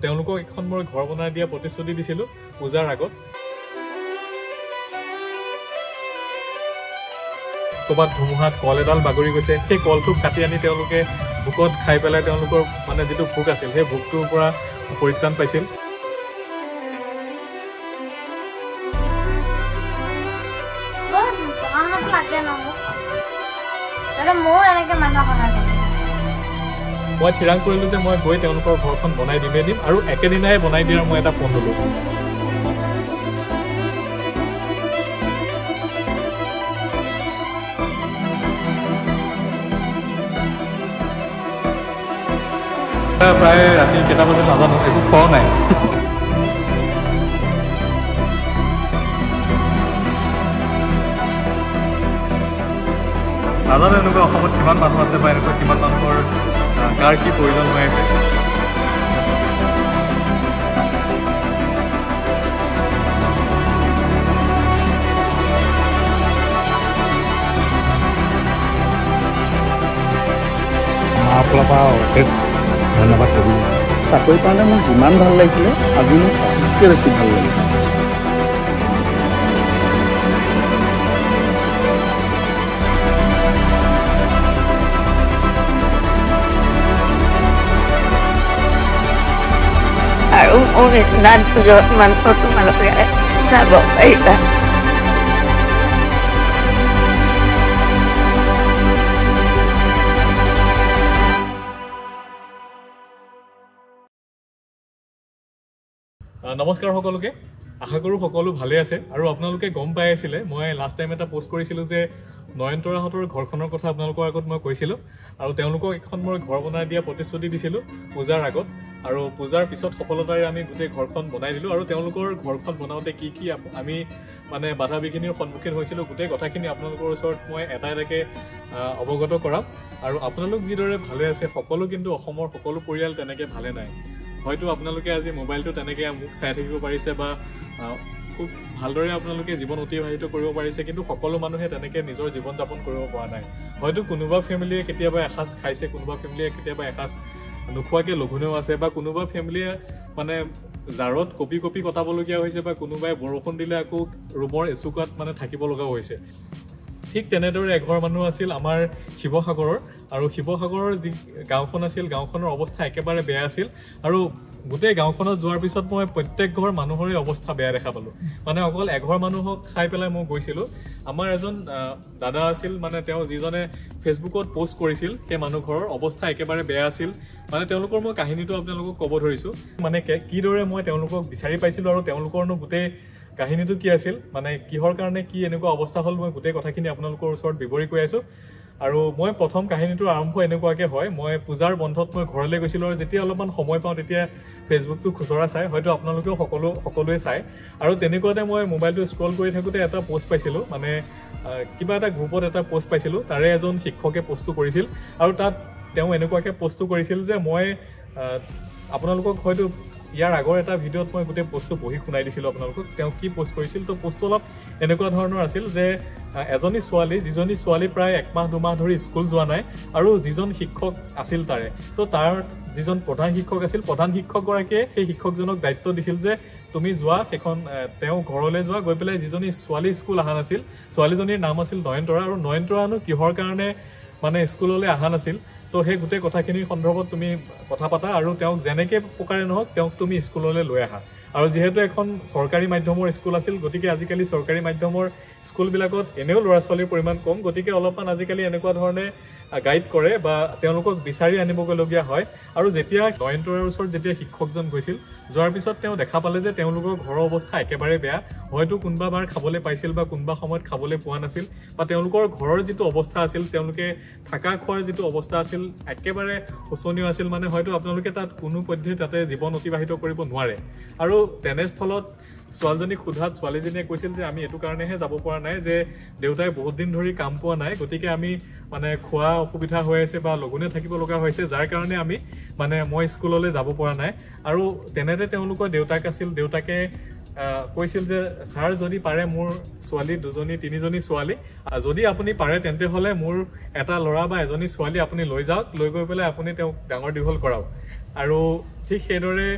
তেওঁলোকক এখন মই ঘৰ বনাই দিয়া প্ৰতিশ্ৰুতি দিছিলোঁ পূজাৰ আগত। ক'ৰবাত ধুমুহাত কল এডাল বাগৰি গৈছে, সেই কলটোক কাটি আনি তেওঁলোকে ভোকত খাই পেলাই তেওঁলোকৰ মানে যিটো ভোক আছিল সেই ভোকটোৰ পৰা পৰিত্ৰাণ পাইছিল। মই ঠিৰাং কৰিলোঁ যে মই গৈ তেওঁলোকৰ ঘৰখন বনাই দিমেই দিম আৰু একেদিনাই বনাই দিয়াৰ মই এটা ফোন ল'লোঁ। প্ৰায় ৰাতি কেইটা বজাত নাজানো, একো খোৱাও নাই। নাজানো এনেকুৱা অসমত কিমান মানুহ আছে বা এনেকুৱা কিমান মানুহৰ কাৰ কি প্ৰয়োজন হৈ আছে। ধন্যবাদ কবি। চাকৰি পাওঁতে মোক যিমান ভাল লাগিছিলে আজি মোক তাতকৈ বেছি ভাল লাগিছে। আৰু মোৰ নিচিনা দুজন মানুহ তোমালোকে চাব পাৰিবা। নমস্কাৰ সকলোকে, আশা কৰোঁ সকলো ভালে আছে। আৰু আপোনালোকে গম পাই আছিলে মই লাষ্ট টাইম এটা পোষ্ট কৰিছিলোঁ যে নয়নতৰাহঁতৰ ঘৰখনৰ কথা আপোনালোকৰ আগত মই কৈছিলোঁ আৰু তেওঁলোকক এখন মই ঘৰ বনাই দিয়া প্ৰতিশ্ৰুতি দিছিলোঁ পূজাৰ আগত। আৰু পূজাৰ পিছত সফলতাৰে আমি গোটেই ঘৰখন বনাই দিলোঁ আৰু তেওঁলোকৰ ঘৰখন বনাওঁতে কি কি আমি মানে বাধা বিঘিনিৰ সন্মুখীন হৈছিলোঁ গোটেই কথাখিনি আপোনালোকৰ ওচৰত মই এটা এটাকৈ অৱগত কৰাম। আৰু আপোনালোক যিদৰে ভালে আছে সকলো কিন্তু অসমৰ সকলো পৰিয়াল তেনেকৈ ভালে নাই। হয়তো আপোনালোকে আজি মোবাইলটো তেনেকৈ মোক চাই থাকিব পাৰিছে বা খুব ভালদৰে আপোনালোকে জীৱন অতিবাহিত কৰিব পাৰিছে, কিন্তু সকলো মানুহে তেনেকৈ নিজৰ জীৱন যাপন কৰিব পৰা নাই। হয়তো কোনোবা ফেমিলিয়ে কেতিয়াবা এসাঁজ খাইছে, কোনোবা ফেমিলিয়ে কেতিয়াবা এসাঁজ নোখোৱাকৈ লঘোণেও আছে, বা কোনোবা ফেমিলিয়ে মানে জাৰত কপি কপি কটাবলগীয়া হৈছে, বা কোনোবাই বৰষুণ দিলে আকৌ ৰুমৰ এচুকাত মানে থাকিব লগাও হৈছে। ঠিক তেনেদৰে এঘৰ মানুহ আছিল আমাৰ শিৱসাগৰৰ, আৰু শিৱসাগৰৰ যি গাঁওখন আছিল গাঁওখনৰ অৱস্থা একেবাৰে বেয়া আছিল। আৰু গোটেই গাঁওখনত যোৱাৰ পিছত মই প্ৰত্যেক ঘৰ মানুহৰে অৱস্থা বেয়া দেখা পালোঁ। মানে অকল এঘৰ মানুহক চাই পেলাই মই গৈছিলোঁ। আমাৰ এজন দাদা আছিল, মানে তেওঁ যিজনে ফেচবুকত পোষ্ট কৰিছিল, সেই মানুহ ঘৰৰ অৱস্থা একেবাৰে বেয়া আছিল। মানে তেওঁলোকৰ মই কাহিনীটো আপোনালোকক ক'ব ধৰিছোঁ, মানে কিদৰে মই তেওঁলোকক বিচাৰি পাইছিলোঁ আৰু তেওঁলোকৰনো গোটেই কাহিনীটো কি আছিল, মানে কিহৰ কাৰণে কি এনেকুৱা অৱস্থা হ'ল, মই গোটেই কথাখিনি আপোনালোকৰ ওচৰত বিৱৰি কৈ আছোঁ। আৰু মই প্ৰথম কাহিনীটোৰ আৰম্ভ এনেকুৱাকৈ হয়, মই পূজাৰ বন্ধত মই ঘৰলৈ গৈছিলোঁ আৰু যেতিয়া অলপমান সময় পাওঁ তেতিয়া ফেচবুকটো খুচৰা চাই, হয়তো আপোনালোকেও সকলোৱে চায়। আৰু তেনেকুৱাতে মই মোবাইলটো স্ক্ৰল কৰি থাকোঁতে এটা পোষ্ট পাইছিলোঁ, মানে কিবা এটা গ্ৰুপত এটা পোষ্ট পাইছিলোঁ, তাৰে এজন শিক্ষকে পোষ্টটো কৰিছিল। আৰু তাত তেওঁ এনেকুৱাকৈ পোষ্টটো কৰিছিল যে মই আপোনালোকক হয়তো ইয়াৰ আগৰ এটা ভিডিঅ'ত মই গোটেই পোষ্টটো পঢ়ি শুনাই দিছিলোঁ আপোনালোকক। তেওঁ কি পোষ্ট কৰিছিল, তো পোষ্টটো অলপ এনেকুৱা ধৰণৰ আছিল যে এজনী ছোৱালী, যিজনী ছোৱালী প্ৰায় 1 মাহ 2 মাহ ধৰি স্কুল যোৱা নাই, আৰু যিজন শিক্ষক আছিল তাৰে, তো তাৰ যিজন প্ৰধান শিক্ষক আছিল, প্ৰধান শিক্ষকগৰাকীয়ে সেই শিক্ষকজনক দায়িত্ব দিছিল যে তুমি যোৱা সেইখন তেওঁ ঘৰলৈ যোৱা, গৈ পেলাই যিজনী ছোৱালী স্কুল অহা নাছিল, ছোৱালীজনীৰ নাম আছিল নয়নতৰা, আৰু নয়নতৰানো কিহৰ কাৰণে মানে স্কুললৈ অহা নাছিল, তো সেই গোটেই কথাখিনিৰ সন্দৰ্ভত তুমি কথা পাতা আৰু তেওঁক যেনেকৈ প্ৰকাৰে নহওক তেওঁক তুমি স্কুললৈ লৈ আহা। আৰু যিহেতু এখন চৰকাৰী মাধ্যমৰ স্কুল আছিল, গতিকে আজিকালি চৰকাৰী মাধ্যমৰ স্কুলবিলাকত এনেও ল'ৰা ছোৱালীৰ পৰিমাণ কম, গতিকে অলপমান আজিকালি এনেকুৱা ধৰণে গাইড কৰে বা তেওঁলোকক বিচাৰি আনিবগৈলগীয়া হয়। আৰু যেতিয়া নয়নতৰাৰ ওচৰত যেতিয়া শিক্ষকজন গৈছিল, যোৱাৰ পিছত তেওঁ দেখা পালে যে তেওঁলোকৰ ঘৰৰ অৱস্থা একেবাৰে বেয়া। হয়তো কোনোবাবাৰ খাবলৈ পাইছিল বা কোনোবা সময়ত খাবলৈ পোৱা নাছিল, বা তেওঁলোকৰ ঘৰৰ যিটো অৱস্থা আছিল, তেওঁলোকে থকা খোৱাৰ যিটো অৱস্থা আছিল একেবাৰে শোচনীয় আছিল। মানে হয়তো আপোনালোকে তাত কোনো পদ্ধতি তাতে জীৱন অতিবাহিত কৰিব নোৱাৰে। আৰু তেনেস্থলত ছোৱালীজনীক সোধাত ছোৱালীজনীয়ে কৈছিল যে আমি এইটো কাৰণেহে যাব পৰা নাই যে দেউতাই বহুত দিন ধৰি কাম পোৱা নাই, গতিকে আমি মানে খোৱা অসুবিধা হৈ আছে বা লঘোণে থাকিব লগা হৈছে, যাৰ কাৰণে আমি মানে মই স্কুললৈ যাব পৰা নাই। আৰু তেনেতে তেওঁলোকৰ দেউতাক আছিল, দেউতাকে কৈছিল যে স্যাৰ যদি পাৰে মোৰ ছোৱালী দুজনী তিনিজনী ছোৱালী, যদি আপুনি পাৰে তেন্তে হলে মোৰ এটা ল'ৰা বা এজনী ছোৱালী আপুনি লৈ যাওক, লৈ গৈ পেলাই আপুনি তেওঁক ডাঙৰ দীঘল কৰাওক। আৰু ঠিক সেইদৰে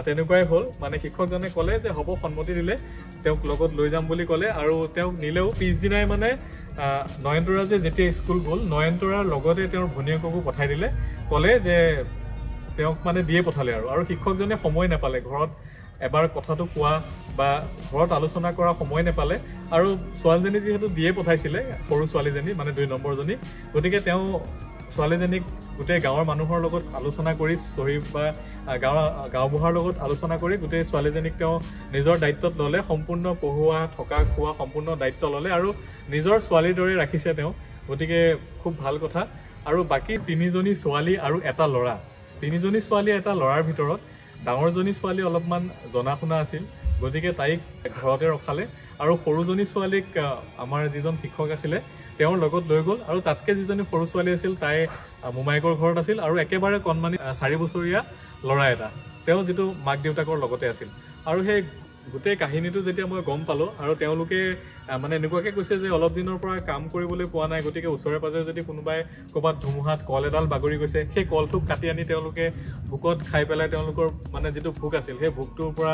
তেনেকুৱাই হ'ল মানে শিক্ষকজনে ক'লে যে হ'ব সন্মতি দিলে তেওঁক লগত লৈ যাম বুলি ক'লে আৰু তেওঁক নিলেও পিছদিনাই মানে নয়নতৰাজে যেতিয়া স্কুল গ'ল নয়নতৰাৰ লগতে তেওঁৰ ভনীয়েককো পঠাই দিলে ক'লে যে তেওঁক মানে দিয়ে পঠালে আৰু শিক্ষকজনে সময় নাপালে ঘৰত এবাৰ কথাটো কোৱা বা ঘৰত আলোচনা কৰা সময় নাপালে আৰু ছোৱালীজনী যিহেতু দিয়ে পঠাইছিলে সৰু ছোৱালীজনী মানে 2 নম্বৰজনী গতিকে তেওঁ ছোৱালীজনীক গোটেই গাঁৱৰ মানুহৰ লগত আলোচনা কৰি চহী বা গাঁওবুঢ়াৰ লগত আলোচনা কৰি গোটেই ছোৱালীজনীক তেওঁ নিজৰ দায়িত্বত ল'লে সম্পূৰ্ণ পঢ়ুৱা থকা খোৱা সম্পূৰ্ণ দায়িত্ব ল'লে আৰু নিজৰ ছোৱালীৰ দৰে ৰাখিছে তেওঁ গতিকে খুব ভাল কথা আৰু বাকী 3জনী ছোৱালী আৰু এটা ল'ৰা 3জনী ছোৱালী এটা ল'ৰাৰ ভিতৰত ডাঙৰজনী ছোৱালী অলপমান জনা শুনা আছিল গতিকে তাইক ঘৰতে ৰখালে আৰু সৰুজনী ছোৱালীক আমাৰ যিজন শিক্ষক আছিলে তেওঁৰ লগত লৈ গ'ল আৰু তাতকে যিজনী সৰু ছোৱালী আছিল তাই মোমাইকৰ ঘৰত আছিল আৰু একেবাৰে কণমানি 4 বছৰীয়া ল'ৰা এটা তেওঁ যিটো মাক দেউতাকৰ লগতে আছিল আৰু সেই গোটেই কাহিনীটো যেতিয়া মই গম পালোঁ আৰু তেওঁলোকে মানে এনেকুৱাকৈ কৈছে যে অলপ দিনৰ পৰা কাম কৰিবলৈ পোৱা নাই গতিকে ওচৰে পাজৰে যদি কোনোবাই ক'ৰবাত ধুমুহাত কল এডাল বাগৰি গৈছে সেই কলটোক কাটি আনি তেওঁলোকে ভোকত খাই পেলাই তেওঁলোকৰ মানে যিটো ভোক আছিল সেই ভোকটোৰ পৰা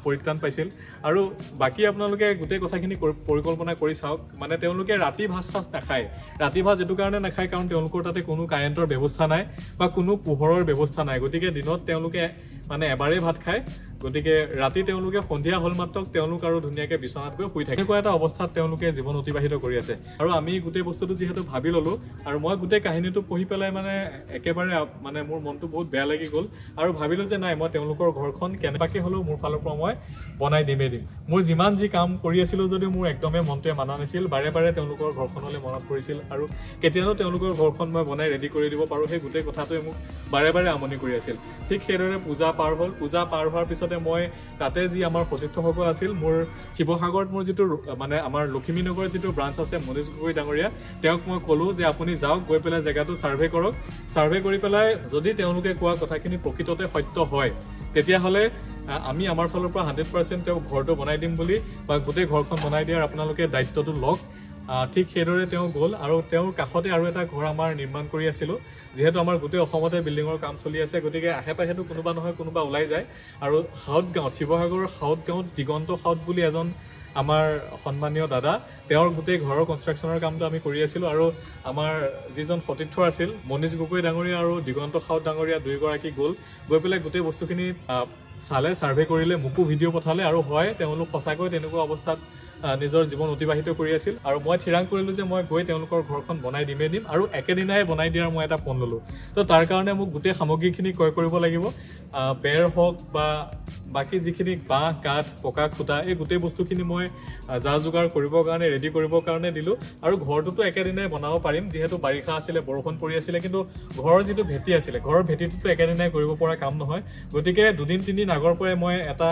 পৰিত্ৰাণ পাইছিল আৰু বাকী আপোনালোকে গোটেই কথাখিনি পৰিকল্পনা কৰি চাওক মানে তেওঁলোকে ৰাতি ভাত নাখায় ৰাতি ভাত এইটো কাৰণে নাখায় কাৰণ তেওঁলোকৰ তাতে কোনো কাৰেণ্টৰ ব্যৱস্থা নাই বা কোনো পোহৰৰ ব্যৱস্থা নাই গতিকে দিনত তেওঁলোকে মানে এবাৰেই ভাত খায় গতিকে ৰাতি তেওঁলোকে সন্ধিয়া হল মাত্ৰ তেওঁলোক আৰু ধুনীয়াকৈ বিচনাত গৈ শুই থাকে এনেকুৱা এটা অৱস্থাত তেওঁলোকে জীৱন অতিবাহিত কৰি আছে আৰু আমি গোটেই বস্তুটো যিহেতু ভাবি ল'লো আৰু মই গোটেই কাহিনীটো পঢ়ি পেলাই মানে একেবাৰে মানে মোৰ মনটো বহুত বেয়া লাগি গ'ল আৰু ভাবিলো যে নাই মই তেওঁলোকৰ ঘৰখন কেনেবাকৈ হ'লেও মোৰ ফালৰ পৰা মই বনাই দিম মোৰ যিমান যি কাম কৰি আছিলো যদিও মোৰ একদমেই মনটোৱে মানা নাছিল বাৰে বাৰে তেওঁলোকৰ ঘৰখনলৈ মনত পৰিছিল আৰু কেতিয়ানো তেওঁলোকৰ ঘৰখন মই বনাই ৰেডি কৰি দিব পাৰোঁ সেই গোটেই কথাটোৱে মোক বাৰে বাৰে আমনি কৰি আছিল ঠিক সেইদৰে পূজা পাৰ হ'ল পূজা পাৰ হোৱাৰ পিছতে মই তাতে যি আমাৰ সতীৰ্থসকল আছিল মোৰ শিৱসাগৰত মোৰ যিটো মানে আমাৰ লখিমীনগৰৰ যিটো ব্ৰাঞ্চ আছে মনীষ গগৈ ডাঙৰীয়া তেওঁক মই ক'লো যে আপুনি যাওক গৈ পেলাই জেগাটো ছাৰ্ভে কৰক ছাৰ্ভে কৰি পেলাই যদি তেওঁলোকে কোৱা কথাখিনি প্ৰকৃততে সত্য হয় তেতিয়াহ'লে আমি আমাৰ ফালৰ পৰা 100% তেওঁ ঘৰটো বনাই দিম বুলি বা গোটেই ঘৰখন বনাই দিয়াৰ আপোনালোকে দায়িত্বটো লওক ঠিক সেইদৰে তেওঁ গ'ল আৰু তেওঁৰ কাষতে আৰু এটা ঘৰ আমাৰ নিৰ্মাণ কৰি আছিলোঁ যিহেতু আমাৰ গোটেই অসমতে বিল্ডিঙৰ কাম চলি আছে গতিকে আশে পাশেতো কোনোবা নহয় কোনোবা ওলাই যায় আৰু সাউদ গাঁৱত শিৱসাগৰৰ সাউদ গাঁৱত দিগন্ত সাউদ বুলি এজন আমাৰ সন্মানীয় দাদা তেওঁৰ গোটেই ঘৰৰ কনষ্ট্ৰাকশ্যনৰ কামটো আমি কৰি আছিলোঁ আৰু আমাৰ যিজন সতীৰ্থ আছিল মনীষ গগৈ ডাঙৰীয়া আৰু দিগন্ত সাউদ ডাঙৰীয়া 2গৰাকী গৈ পেলাই গোটেই বস্তুখিনি চালে ছাৰ্ভে কৰিলে মোকো ভিডিঅ' পঠালে আৰু হয় তেওঁলোক সঁচাকৈ তেনেকুৱা অৱস্থাত নিজৰ জীৱন অতিবাহিত কৰি আছিল আৰু মই থিৰাং কৰিলোঁ যে মই গৈ তেওঁলোকৰ ঘৰখন বনাই দিম আৰু একেদিনাই বনাই দিয়াৰ মই এটা পণ ল'লোঁ তো তাৰ কাৰণে মোক গোটেই সামগ্ৰীখিনি ক্ৰয় কৰিব লাগিব বেৰ হওক বা বাকী যিখিনি বাঁহ কাঠ পকা খুটা এই গোটেই বস্তুখিনি মই যা যোগাৰ কৰিবৰ কাৰণে ৰেডি কৰিবৰ কাৰণে দিলোঁ আৰু ঘৰটোতো একেদিনাই বনাব পাৰিম যিহেতু বাৰিষা আছিলে বৰষুণ পৰি আছিলে কিন্তু ঘৰৰ যিটো ভেটি আছিলে ঘৰৰ ভেটিটোতো একেদিনাই কৰিব পৰা কাম নহয় গতিকে 2-3 দিন আগৰ পৰাই মই এটা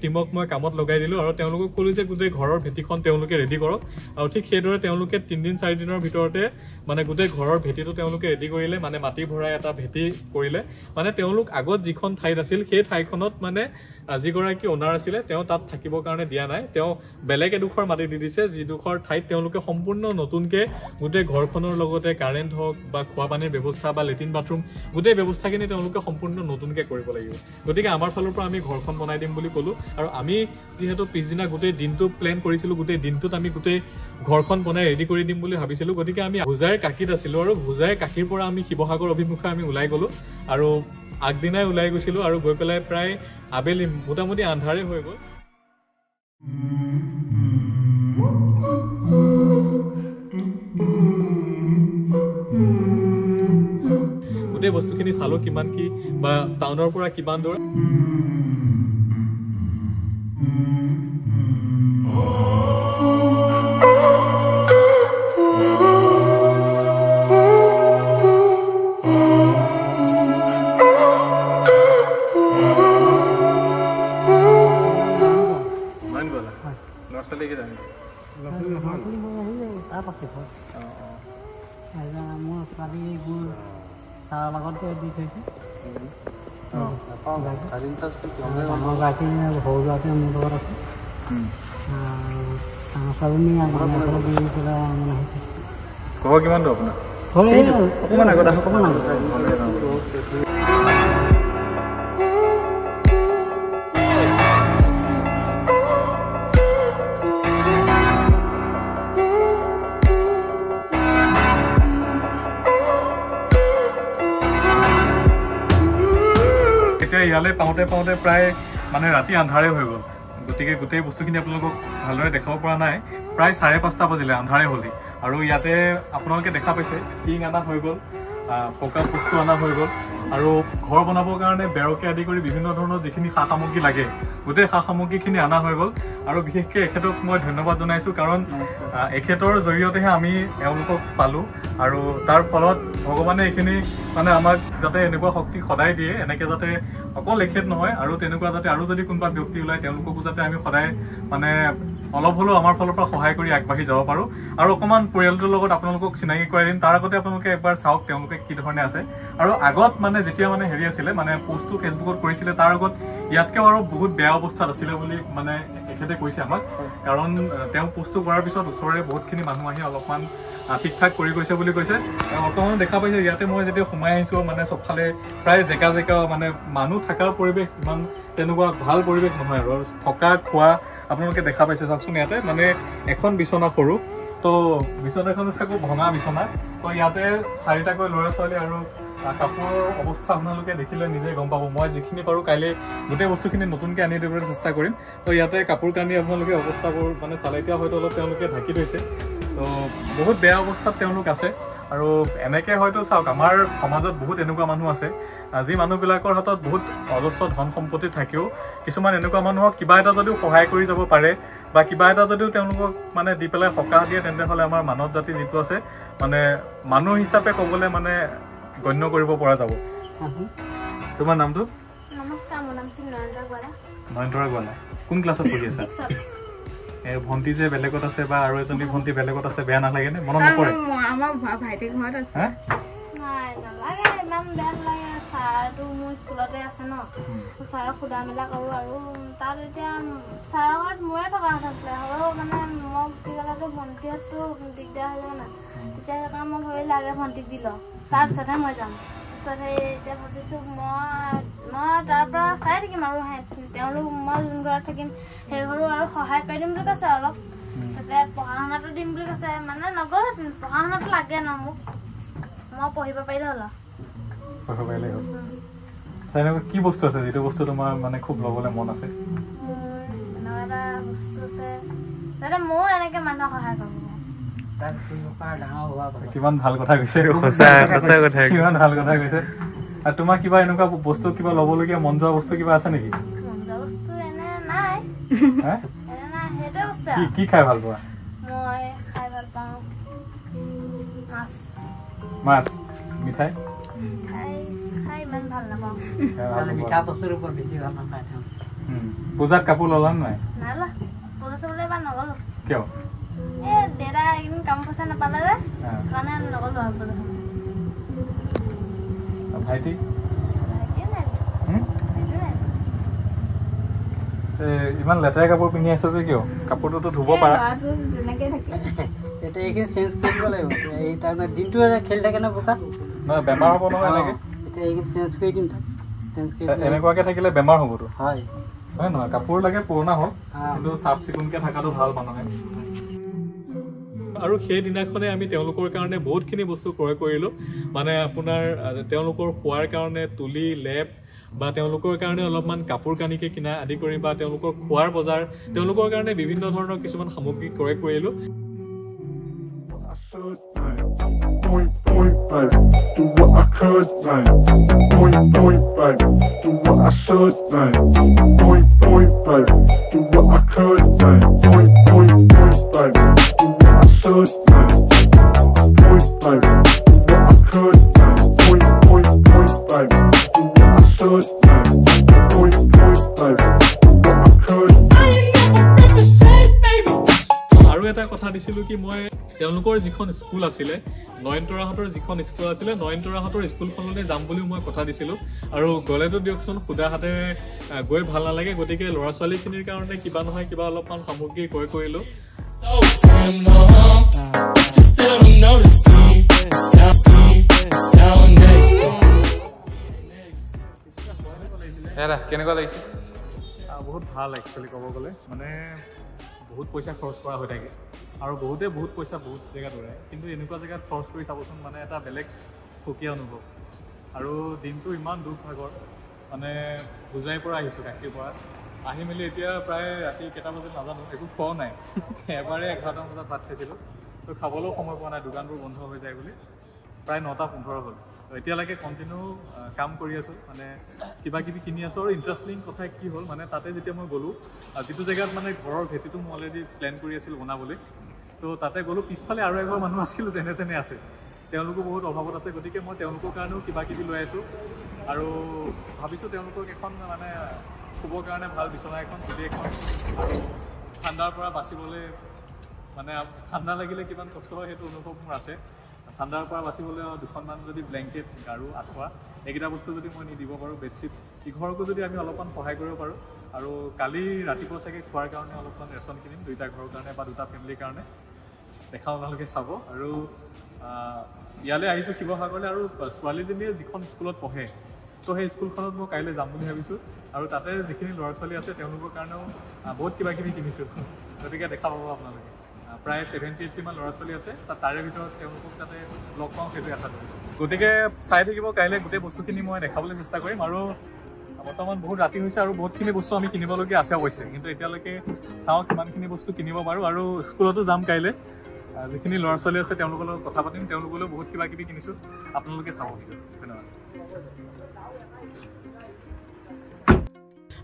টিমক মই কামত লগাই দিলোঁ আৰু তেওঁলোকক ক'লোঁ যে গোটেই ঘৰৰ ভেটিখন তেওঁলোকে ৰেডি কৰক আৰু ঠিক সেইদৰে তেওঁলোকে 3-4 দিনৰ ভিতৰতে মানে গোটেই ঘৰৰ ভেটিটো তেওঁলোকে ৰেডি কৰিলে মানে মাটি ভৰাই এটা ভেটি কৰিলে মানে তেওঁলোক আগত যিখন ঠাইত আছিল সেই ঠাইখনত মানে যিগৰাকী অনাৰ আছিলে তেওঁ তাত থাকিবৰ কাৰণে দিয়া নাই তেওঁ বেলেগ এডোখৰ মাটি দি দিছে যিডোখৰ ঠাইত তেওঁলোকে সম্পূৰ্ণ নতুনকৈ গোটেই ঘৰখনৰ লগতে কাৰেণ্ট হওক বা খোৱা পানীৰ ব্যৱস্থা বা লেট্ৰিন বাথৰুম গোটেই ব্যৱস্থাখিনি তেওঁলোকে সম্পূৰ্ণ নতুনকৈ কৰিব লাগিব গতিকে আমাৰ ফালৰ পৰা আমি ঘৰখন বনাই দিম বুলি ক'লোঁ আৰু আমি যিহেতু পিছদিনা গোটেই দিনটো প্লেন কৰিছিলোঁ গোটেই দিনটোত আমি গোটেই ঘৰখন বনাই ৰেডি কৰি দিম বুলি ভাবিছিলোঁ গতিকে আমি হোজাইৰ কাকিত আছিলোঁ আৰু হোজাইৰ কাকিৰ পৰা আমি শিৱসাগৰ অভিমুখে আমি ওলাই গ'লোঁ আৰু আগদিনাই ওলাই গৈছিলোঁ আৰু গৈ পেলাই প্ৰায় আবেলি মোটামুটি আন্ধাৰে হৈ গ'ল গোটেই বস্তুখিনি চালোঁ কিমান কি বা টাউনৰ পৰা কিমান দূৰ ক'ব কিমান দূৰ আপোনাৰ অকণমান আগত আহক ইয়ালৈ পাওঁতে পাওঁতে প্ৰায় মানে ৰাতি আন্ধাৰে হৈ গ'ল গতিকে গোটেই বস্তুখিনি আপোনালোকক ভালদৰে দেখাব পৰা নাই প্ৰায় 5:30 বাজিলে আন্ধাৰে হ'লি আৰু ইয়াতে আপোনালোকে দেখা পাইছে টিং আনা হৈ গ'ল পকা বস্তু আনা হৈ গ'ল আৰু ঘৰ বনাবৰ কাৰণে বেৰকে আদি কৰি বিভিন্ন ধৰণৰ যিখিনি সা সামগ্ৰী লাগে গোটেই সা সামগ্ৰীখিনি আনা হৈ গ'ল আৰু বিশেষকৈ এখেতক মই ধন্যবাদ জনাইছোঁ কাৰণ এখেতৰ জৰিয়তেহে আমি এওঁলোকক পালোঁ আৰু তাৰ ফলত ভগৱানে এইখিনি মানে আমাক যাতে এনেকুৱা শক্তি সদায় দিয়ে এনেকৈ যাতে অকল এখেত নহয় আৰু তেনেকুৱা যাতে আৰু যদি কোনোবা ব্যক্তি ওলায় তেওঁলোককো যাতে আমি সদায় মানে অলপ হ'লেও আমাৰ ফালৰ পৰা সহায় কৰি আগবাঢ়ি যাব পাৰোঁ আৰু অকণমান পৰিয়ালটোৰ লগত আপোনালোকক চিনাকি কৰাই দিম তাৰ আগতে আপোনালোকে এবাৰ চাওক তেওঁলোকে কি ধৰণে আছে আৰু আগত মানে যেতিয়া মানে হেৰি আছিলে মানে পোষ্টটো ফেচবুকত কৰিছিলে তাৰ আগত ইয়াতকৈ আৰু বহুত বেয়া অৱস্থাত আছিলে বুলি মানে এখেতে কৈছে আমাক কাৰণ তেওঁ পোষ্টটো কৰাৰ পিছত ওচৰৰে বহুতখিনি মানুহ আহি অলপমান ঠিক ঠাক কৰি গৈছে বুলি কৈছে বৰ্তমান দেখা পাইছে ইয়াতে মই যেতিয়া সোমাই আহিছোঁ মানে চবফালে প্ৰায় জেগা মানে মানুহ থকাৰ পৰিৱেশ ইমান তেনেকুৱা ভাল পৰিৱেশ নহয় আৰু থকা খোৱা আপোনালোকে দেখা পাইছে চাওকচোন ইয়াতে মানে এখন বিচনা সৰু তো বিচনাখনত থাকোঁ ভঙা বিচনা তো ইয়াতে 4টাকৈ ল'ৰা ছোৱালী আৰু কাপোৰৰ অৱস্থা আপোনালোকে দেখিলে নিজে গম পাব মই যিখিনি পাৰোঁ কাইলৈ গোটেই বস্তুখিনি নতুনকৈ আনি দিবলৈ চেষ্টা কৰিম তো ইয়াতে কাপোৰ কানি আপোনালোকে অৱস্থাবোৰ মানে চালে এতিয়া হয়তো অলপ তেওঁলোকে ঢাকি থৈছে তো বহুত বেয়া অৱস্থাত তেওঁলোক আছে আৰু এনেকৈ হয়তো চাওক আমাৰ সমাজত বহুত এনেকুৱা মানুহ আছে যি মানুহবিলাকৰ হাতত বহুত অজস্ৰ ধন সম্পত্তি থাকিও কিছুমান এনেকুৱা মানুহক কিবা এটা যদিও সহায় কৰি যাব পাৰে বা কিবা এটা যদিও তেওঁলোকক মানে দি পেলাই সকাহ দিয়ে তেনেহ'লে আমাৰ মানৱ জাতি যিটো আছে মানে মানুহ হিচাপে ক'বলৈ মানে গণ্য কৰিব পৰা যাব তোমাৰ নামটো নমস্কাৰ মোৰ নাম শ্ৰী নয়নতৰা গোৱালা কোন ক্লাছত পঢ়ি আছা ভণ্টি যে বেলেগত আছে বা আৰু এজনী ভণ্টি বেলেগত আছে বেয়া নালাগে নে মনত নপৰে আমাৰ ভাইটি ঘৰত আছে নাই নালাগে ইমান বেয়া নালাগে ছাৰটো মোৰ স্কুলতে আছে ন ছাৰক সোধা মেলা কৰোঁ আৰু তাত এতিয়া ছাৰৰ ঘৰত মোৰে থকা কথা আছিলে হ'লেও মানে মই গুচি গ'লেতো ভণ্টিহঁতটো দিগদাৰ হৈ যাব না তেতিয়া সেইকাৰণে মই ভাবিলোঁ আগে ভণ্টিক দি লওঁ তাৰপিছতহে মই যাম তাৰপিছত সেই এতিয়া ভাবিছোঁ মই তাৰ পৰা চাই থাকিম আৰু তেওঁলোক মই যোন ঘৰত থাকিম সেই ঘৰো আৰু সহায় কৰি দিম বুলি কৈছে অলপ তাতে পঢ়া শুনাটো দিম বুলি কৈছে মানে নগ'লহেঁতেন পঢ়া শুনাটো লাগে ন মোক মই পঢ়িব পাৰিলে হ'ল এনেকুৱা কি বস্তু আছে যিটো বস্তু তোমাৰ মানে খুব ল'বলৈ মন আছে এনেকুৱা এটা বস্তু আছে যাতে ময়ো এনেকৈ মানুহক সহায় কৰিব কিমান ভাল কথা কৈছে কিমান ভাল কথা কৈছে আৰু তোমাৰ কিবা এনেকুৱা বস্তু কিবা ল'বলগীয়া মন যোৱা বস্তু কিবা আছে নেকি বস্তু এনে নাই সেইটোৱে বস্তু কি খাই ভাল পোৱা মই খাই ভাল পাওঁ মাছ মিঠাই ইমান ভাল নাপাওঁ পূজাত কাপোৰ ল'লা নাই পূজা চাবলৈ এবাৰ নগ'লো কিয় দেউতা এইকেইদিন কাম পইচা নাপালে যে সেইকাৰণে নগ'লো আৰু পূজা ভাইটি ইমান লেতেৰা কাপোৰ পিন্ধি আছ যে কিয় কাপোৰটোতো ধুব পাৰা বেমাৰ হ'ব নহয় এনেকুৱাকে থাকিলে বেমাৰ হ'বতো হয় নহয় কাপোৰ লাগে পুৰণা হওক কিন্তু চাফ চিকুণকে থকাটো ভাল মানুহে আৰু সেই দিনাখনে আমি তেওঁলোকৰ কাৰণে বহুতখিনি বস্তু ক্ৰয় কৰিলোঁ মানে আপোনাৰ তেওঁলোকৰ খোৱাৰ কাৰণে তুলি লেপ বা তেওঁলোকৰ কাৰণে অলপমান কাপোৰ কানিকে কিনা আদি কৰি বা তেওঁলোকৰ খোৱাৰ বজাৰ তেওঁলোকৰ কাৰণে বিভিন্ন ধৰণৰ কিছুমান সামগ্ৰী ক্ৰয় কৰিলোঁ Do what I could, man. Boing, boing, babe. Do what I should, man. Boing, boing, babe. Do what I could, man. Boing, boing, boing, babe. Do what I should, man. Boing, babe. Do what I could, man. Boing, boing, boing, babe. Do what I should, man. Boing, boing, babe. Do what I could. আৰু এটা কথা দিছিলোঁ কি মই তেওঁলোকৰ যিখন school আছিলে নয়নতৰাহঁতৰ যিখন স্কুল আছিলে নয়নতৰাহঁতৰ স্কুলখনলৈ যাম বুলিও মই কথা দিছিলোঁ আৰু গ'লেতো দিয়কচোন সুদা হাতেৰে গৈ ভাল নালাগে গতিকে ল'ৰা ছোৱালীখিনিৰ কাৰণে কিবা নহয় কিবা অলপমান সামগ্ৰী ক্ৰয় কৰিলোঁ কেনেকুৱা লাগিছে বহুত ভাল একচুৱেলি ক'ব গ'লে মানে বহুত পইচা খৰচ কৰা হৈ থাকে আৰু বহুতে বহুত পইচা বহুত জেগাত উৰায় কিন্তু এনেকুৱা জেগাত খৰচ কৰি চাবচোন মানে এটা বেলেগ সুকীয়া অনুভৱ আৰু দিনটো ইমান দুখ ভাগৰ মানে বুজাই পৰা আহিছোঁ গাখীৰ পৰা আহি মেলি এতিয়া প্ৰায় ৰাতি কেইটা বাজিল নাজানো একো খোৱাও নাই এবাৰে 11টা বজাত ভাত খাইছিলোঁ তো খাবলৈও সময় পোৱা নাই দোকানবোৰ বন্ধ হৈ যায় বুলি প্ৰায় 9:15 হ'ল এতিয়ালৈকে কণ্টিনিউ কাম কৰি আছোঁ মানে কিবা কিবি কিনি আছোঁ আৰু ইণ্টাৰেষ্টিং কথা কি হ'ল মানে তাতে যেতিয়া মই গ'লোঁ যিটো জেগাত মানে ঘৰৰ ভেটিটো মই অলৰেডি প্লেন কৰি আছিলোঁ বনাবলৈ তো তাতে গ'লোঁ পিছফালে আৰু এঘৰ মানুহ আছিল যেনে তেনে আছে তেওঁলোকো বহুত অভাৱত আছে গতিকে মই তেওঁলোকৰ কাৰণেও কিবা কিবি লৈ আছোঁ আৰু ভাবিছোঁ তেওঁলোকক এখন মানে শুবৰ কাৰণে ভাল বিচনা এখন খুলি এখন আৰু ঠাণ্ডাৰ পৰা বাচিবলৈ মানে ঠাণ্ডা লাগিলে কিমান কষ্ট হয় সেইটো অনুভৱ মোৰ আছে ঠাণ্ডাৰ পৰা বাচিবলৈ দুখনমান যদি ব্লেংকেট গাৰু আঁঠুৱা এইকেইটা বস্তু যদি মই নিদিব পাৰোঁ বেডশ্বীট ইঘৰকো যদি আমি অলপমান সহায় কৰিব পাৰোঁ আৰু কালি ৰাতিপুৱা চাগে খোৱাৰ কাৰণে অলপমান ৰেচন কিনিম 2টা ঘৰৰ কাৰণে বা 2টা ফেমিলিৰ কাৰণে দেখা আপোনালোকে চাব আৰু ইয়ালৈ আহিছোঁ শিৱসাগৰলৈ আৰু ছোৱালীজনীয়ে যিখন স্কুলত পঢ়ে তো সেই স্কুলখনত মই কাইলৈ যাম বুলি ভাবিছোঁ আৰু তাতে যিখিনি ল'ৰা ছোৱালী আছে তেওঁলোকৰ কাৰণেও বহুত কিবা কিবি কিনিছোঁ গতিকে দেখা পাব আপোনালোকে প্ৰায় 70-80 মান ল'ৰা ছোৱালী আছে তাৰে ভিতৰত তেওঁলোকক যাতে লগ পাওঁ সেইটো আশা কৰিছোঁ গতিকে চাই থাকিব কাইলৈ গোটেই বস্তুখিনি মই দেখাবলৈ চেষ্টা কৰিম আৰু বৰ্তমান বহুত ৰাতি হৈছে আৰু বহুতখিনি বস্তু আমি কিনিবলগীয়া আছে অৱশ্যে কিন্তু এতিয়ালৈকে চাওঁ কিমানখিনি বস্তু কিনিব পাৰোঁ আৰু স্কুলতো যাম কাইলৈ যিখিনি ল'ৰা ছোৱালী আছে তেওঁলোকৰ লগত কথা পাতিম তেওঁলোকলৈও বহুত কিবা কিবি কিনিছোঁ আপোনালোকে চাব ধন্যবাদ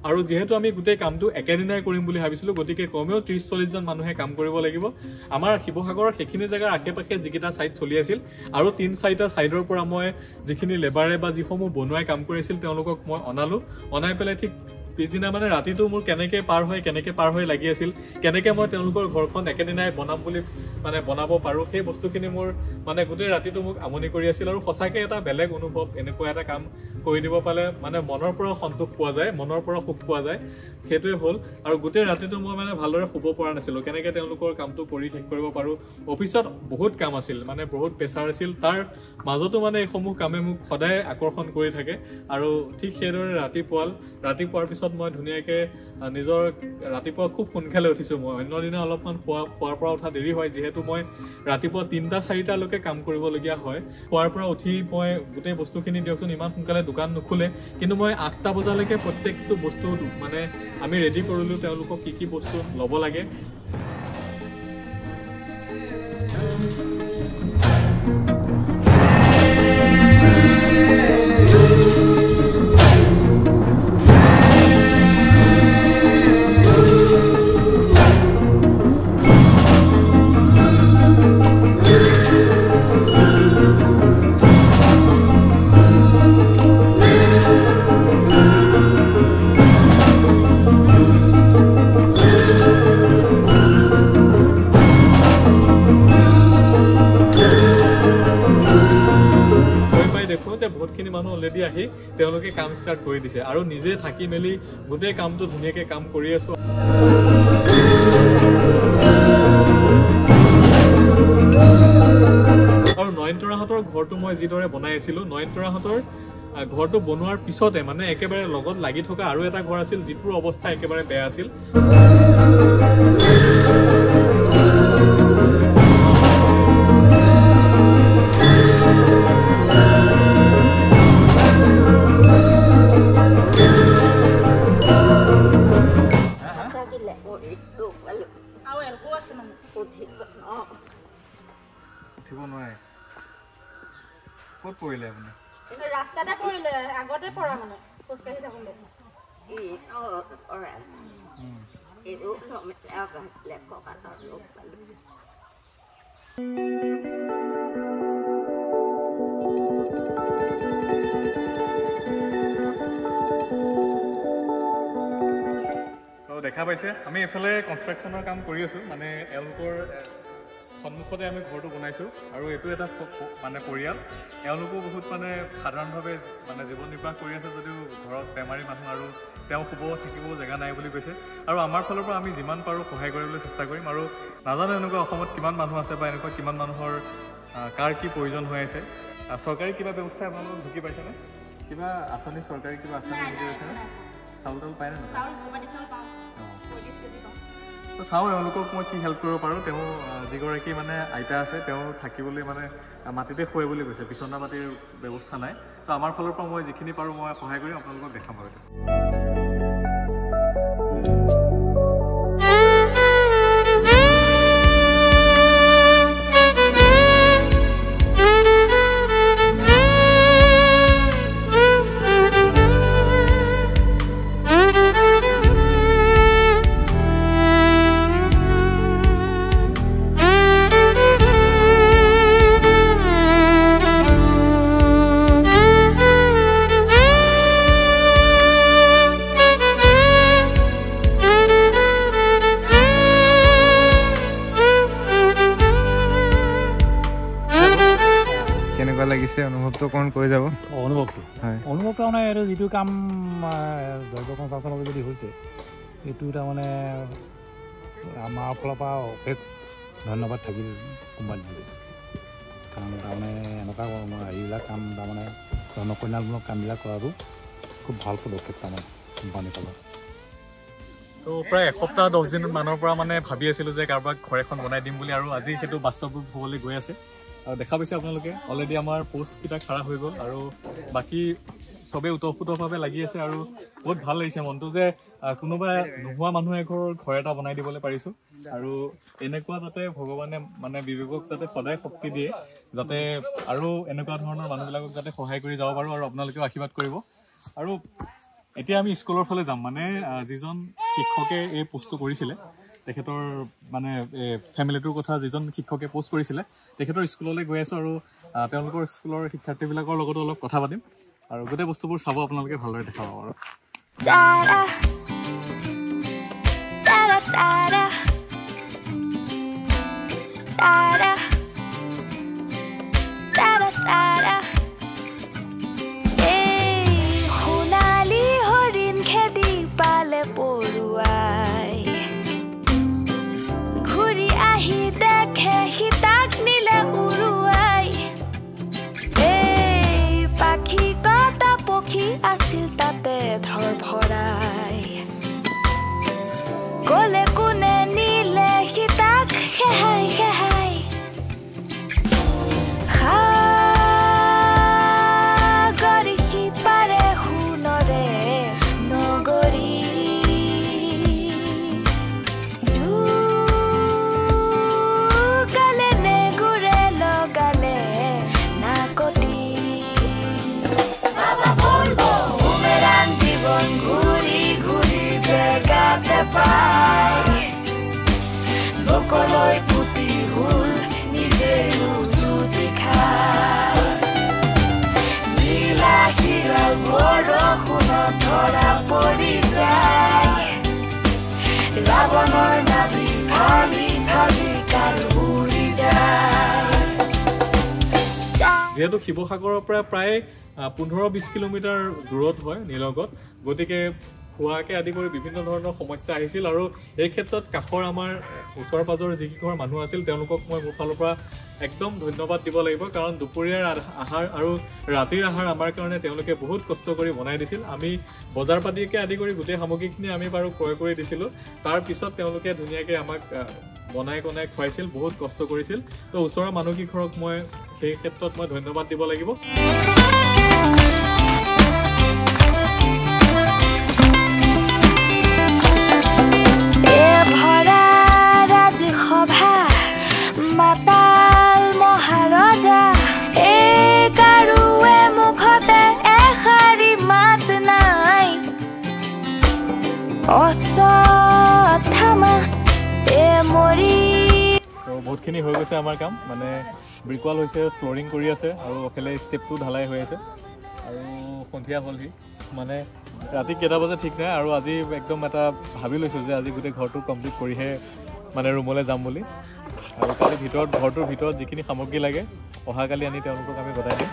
আৰু যেহেতু আমি গোটেই কামটো একেদিনাই কৰিম বুলি ভাবিছিলোঁ গতিকে কমেও 30-40 জন মানুহে কাম কৰিব লাগিব আমাৰ শিৱসাগৰৰ সেইখিনি জেগাৰ আশে পাশে যিকেইটা ছাইট চলি আছিল আৰু 3-4টা ছাইডৰ পৰা মই যিখিনি লেবাৰে বা যিসমূহ বনোৱাই কাম কৰিছিল তেওঁলোকক মই অনাই পেলাই ঠিক পিছদিনা মানে ৰাতিটো মোৰ কেনেকৈ পাৰ হৈ লাগি আছিল কেনেকৈ মই তেওঁলোকৰ ঘৰখন একেদিনাই বনাম বুলি মানে বনাব পাৰোঁ সেই বস্তুখিনি মোৰ মানে গোটেই ৰাতিটো মোক আমনি কৰি আছিল আৰু সঁচাকৈ এটা বেলেগ অনুভৱ এনেকুৱা এটা কাম কৰি দিব পালে মানে মনৰ পৰা সন্তোষ পোৱা যায় মনৰ পৰা সুখ পোৱা যায় সেইটোৱে হ'ল আৰু গোটেই ৰাতিটো মই মানে ভালদৰে শুব পৰা নাছিলোঁ কেনেকৈ তেওঁলোকৰ কামটো কৰি শেষ কৰিব পাৰোঁ অফিচত বহুত কাম আছিল মানে বহুত প্ৰেছাৰ আছিল তাৰ মাজতো মানে এইসমূহ কামে মোক সদায় আকৰ্ষণ কৰি থাকে আৰু ঠিক সেইদৰে ৰাতিপুৱাৰ পিছত মই ধুনীয়াকৈ নিজৰ ৰাতিপুৱা খুব সোনকালে উঠিছোঁ মই অন্য দিনা অলপমান খোৱাৰ পৰা উঠা দেৰি হয় যিহেতু মই ৰাতিপুৱা 3টা-4টালৈকে কাম কৰিবলগীয়া হয় খোৱাৰ পৰা উঠি মই গোটেই বস্তুখিনি দিয়কচোন ইমান সোনকালে দোকান নুখোলে কিন্তু মই 8টা বজালৈকে প্ৰত্যেকটো বস্তু মানে আমি ৰেডি কৰিলোঁ তেওঁলোকক কি বস্তু ল'ব লাগে বহুতখিনি মানুহ অলৰেডি আহি তেওঁলোকে কাম ষ্টাৰ্ট কৰি দিছে আৰু নিজে থাকি মেলি গোটেই কামটো ধুনীয়াকৈ কাম কৰি আছোঁ আৰু নয়নতৰাহঁতৰ ঘৰটো মই যিদৰে বনাই আছিলোঁ নয়নতৰাহঁতৰ ঘৰটো বনোৱাৰ পিছতে মানে একেবাৰে লগত লাগি থকা আৰু এটা ঘৰ আছিল যিটোৰ অৱস্থা একেবাৰে বেয়া আছিল উঠিব নোৱাৰে ক'ত পৰিলে আপুনি ৰাস্তাতে পৰিলে আগতে পৰা মানে খোজকাঢ়ি থাকোঁতে দেখা পাইছে আমি এইফালে কনষ্ট্ৰাকশ্যনৰ কাম কৰি আছোঁ মানে এওঁলোকৰ সন্মুখতে আমি ঘৰটো বনাইছোঁ আৰু এইটো এটা মানে পৰিয়াল এওঁলোকো বহুত মানে সাধাৰণভাৱে মানে জীৱন নিৰ্বাহ কৰি আছে যদিও ঘৰত বেমাৰী মানুহ আৰু তেওঁ থাকিব জেগা নাই বুলি কৈছে আৰু আমাৰ ফালৰ পৰা আমি যিমান পাৰোঁ সহায় কৰিবলৈ চেষ্টা কৰিম আৰু নাজানো এনেকুৱা অসমত কিমান মানুহ আছে বা এনেকুৱা কিমান মানুহৰ কাৰ কি প্ৰয়োজন হৈ আছে চৰকাৰী কিবা ব্যৱস্থা আপোনালোকক ঢুকি পাইছেনে কিবা আঁচনি চৰকাৰী কিবা আঁচনি ঢুকি পাইছেনে চাউল তাউল পায়নে তো চাওঁ এওঁলোকক মই কি হেল্প কৰিব পাৰোঁ। তেওঁ যিগৰাকী মানে আইতা আছে তেওঁ থাকিবলৈ মানে মাটিতে শুৱে বুলি কৈছে, বিচনা পাতিৰ ব্যৱস্থা নাই। তো আমাৰ ফালৰ পৰা মই যিখিনি পাৰোঁ মই সহায় কৰি আপোনালোকক দেখাম আৰু লাগিছে অনুভৱটো অকণ কৈ যাব। অনুভৱটো মানে এইটো যিটো কাম জৈৱ সঞ্চালনৰ যদি হৈছে এইটো তাৰমানে আমাৰ ফালৰ পৰা অশেষ ধন্যবাদ থাকিল কোম্পানীটোলৈ। কাৰণ তাৰমানে এনেকুৱা হেৰিবিলাক কাম তাৰমানে জনকল্যাণমূলক কামবিলাক কৰাটো খুব ভাল পদক্ষেপ তাৰমানে কোম্পানীৰ ফালৰ। তো প্ৰায় এসপ্তাহ 10 দিন মানৰ পৰা মানে ভাবি আছিলোঁ যে কাৰোবাক ঘৰ এখন বনাই দিম বুলি, আৰু আজি সেইটো বাস্তৱ ৰূপ হ'বলৈ গৈ আছে। আৰু দেখা পাইছে আপোনালোকে অলৰেডি আমাৰ পোষ্টকেইটা খাৰা হৈ গ'ল আৰু বাকী চবেই উতঃপুতভাৱে লাগি আছে। আৰু বহুত ভাল লাগিছে মনটো যে কোনোবা নোহোৱা মানুহ এঘৰৰ ঘৰ এটা বনাই দিবলৈ পাৰিছোঁ। আৰু এনেকুৱা যাতে ভগৱানে মানে বিবেকক যাতে সদায় শক্তি দিয়ে, যাতে আৰু এনেকুৱা ধৰণৰ মানুহবিলাকক যাতে সহায় কৰি যাব পাৰোঁ, আৰু আপোনালোকেও আশীৰ্বাদ কৰিব। আৰু এতিয়া আমি স্কুলৰ ফালে যাম। মানে যিজন শিক্ষকে এই পোষ্টটো কৰিছিলে তেখেতৰ মানে ফেমিলিটোৰ কথা যিজন শিক্ষকে পোষ্ট কৰিছিলে তেখেতৰ স্কুললৈ গৈ আছোঁ, আৰু তেওঁলোকৰ স্কুলৰ শিক্ষাৰ্থীবিলাকৰ লগতো অলপ কথা পাতিম আৰু গোটেই বস্তুবোৰ চাব, আপোনালোকে ভালদৰে দেখা পাব। আৰু আছিল তাতে ধৰ ভৰাই গলে কোনে নিলে সীতাক খেহাই খেহাই সাগৰি সিপাৰে সোণৰে নগৰী দুগালে নেগুৰে লগালে নাকতি ঘূৰি ঘূৰি জেগাতে পাই লোকলৈ পুতি হুল নিজে লুটি খাই বিলাসীৰাল বৰষুণত ধৰা পৰি যায় ৰাৱণৰ নাভি ফালি ফালি কাল উৰি যায়। যিহেতু শিৱসাগৰৰ পৰা প্ৰায় 15-20 কিলোমিটাৰ দূৰত হয় নীলগত, গতিকে খোৱাকে আদি কৰি বিভিন্ন ধৰণৰ সমস্যা আহিছিল। আৰু এই ক্ষেত্ৰত কাষৰ আমাৰ ওচৰ পাজৰ যিকেইঘৰ মানুহ আছিল তেওঁলোকক মই মোৰ ফালৰ পৰা একদম ধন্যবাদ দিব লাগিব, কাৰণ দুপৰীয়াৰ আহাৰ আৰু ৰাতিৰ আহাৰ আমাৰ কাৰণে তেওঁলোকে বহুত কষ্ট কৰি বনাই দিছিল। আমি বজাৰ পাতিকে আদি কৰি গোটেই সামগ্ৰীখিনি আমি বাৰু ক্ৰয় কৰি দিছিলোঁ, তাৰপিছত তেওঁলোকে ধুনীয়াকৈ আমাক বনাই কনাই খুৱাইছিল, বহুত কষ্ট কৰিছিল। তো ওচৰৰ মানুহকেইঘৰক মই সেই ক্ষেত্ৰত মই ধন্যবাদ দিব লাগিব। মাতাল মহাৰজা এই কাৰুৱে মুখতে এষাৰি মাত নাই অশ্বত্থামা এ মৰি। বহুতখিনি হৈ গৈছে আমাৰ কাম, মানে ব্ৰিকৱাল হৈছে, ফ্ল'ৰিং কৰি আছে, আৰু এফালে ষ্টেপটো ঢালাই হৈ আছে, আৰু সন্ধিয়া হ'লহি। মানে ৰাতি কেইটা বজে ঠিক নাই, আৰু আজি একদম এটা ভাবি লৈছোঁ যে আজি গোটেই ঘৰটো কমপ্লিট কৰিহে মানে ৰুমলৈ যাম বুলি। আৰু কালি ঘৰটোৰ ভিতৰত যিখিনি সামগ্ৰী লাগে অহাকালি আনি তেওঁলোকক আমি গতাই দিম।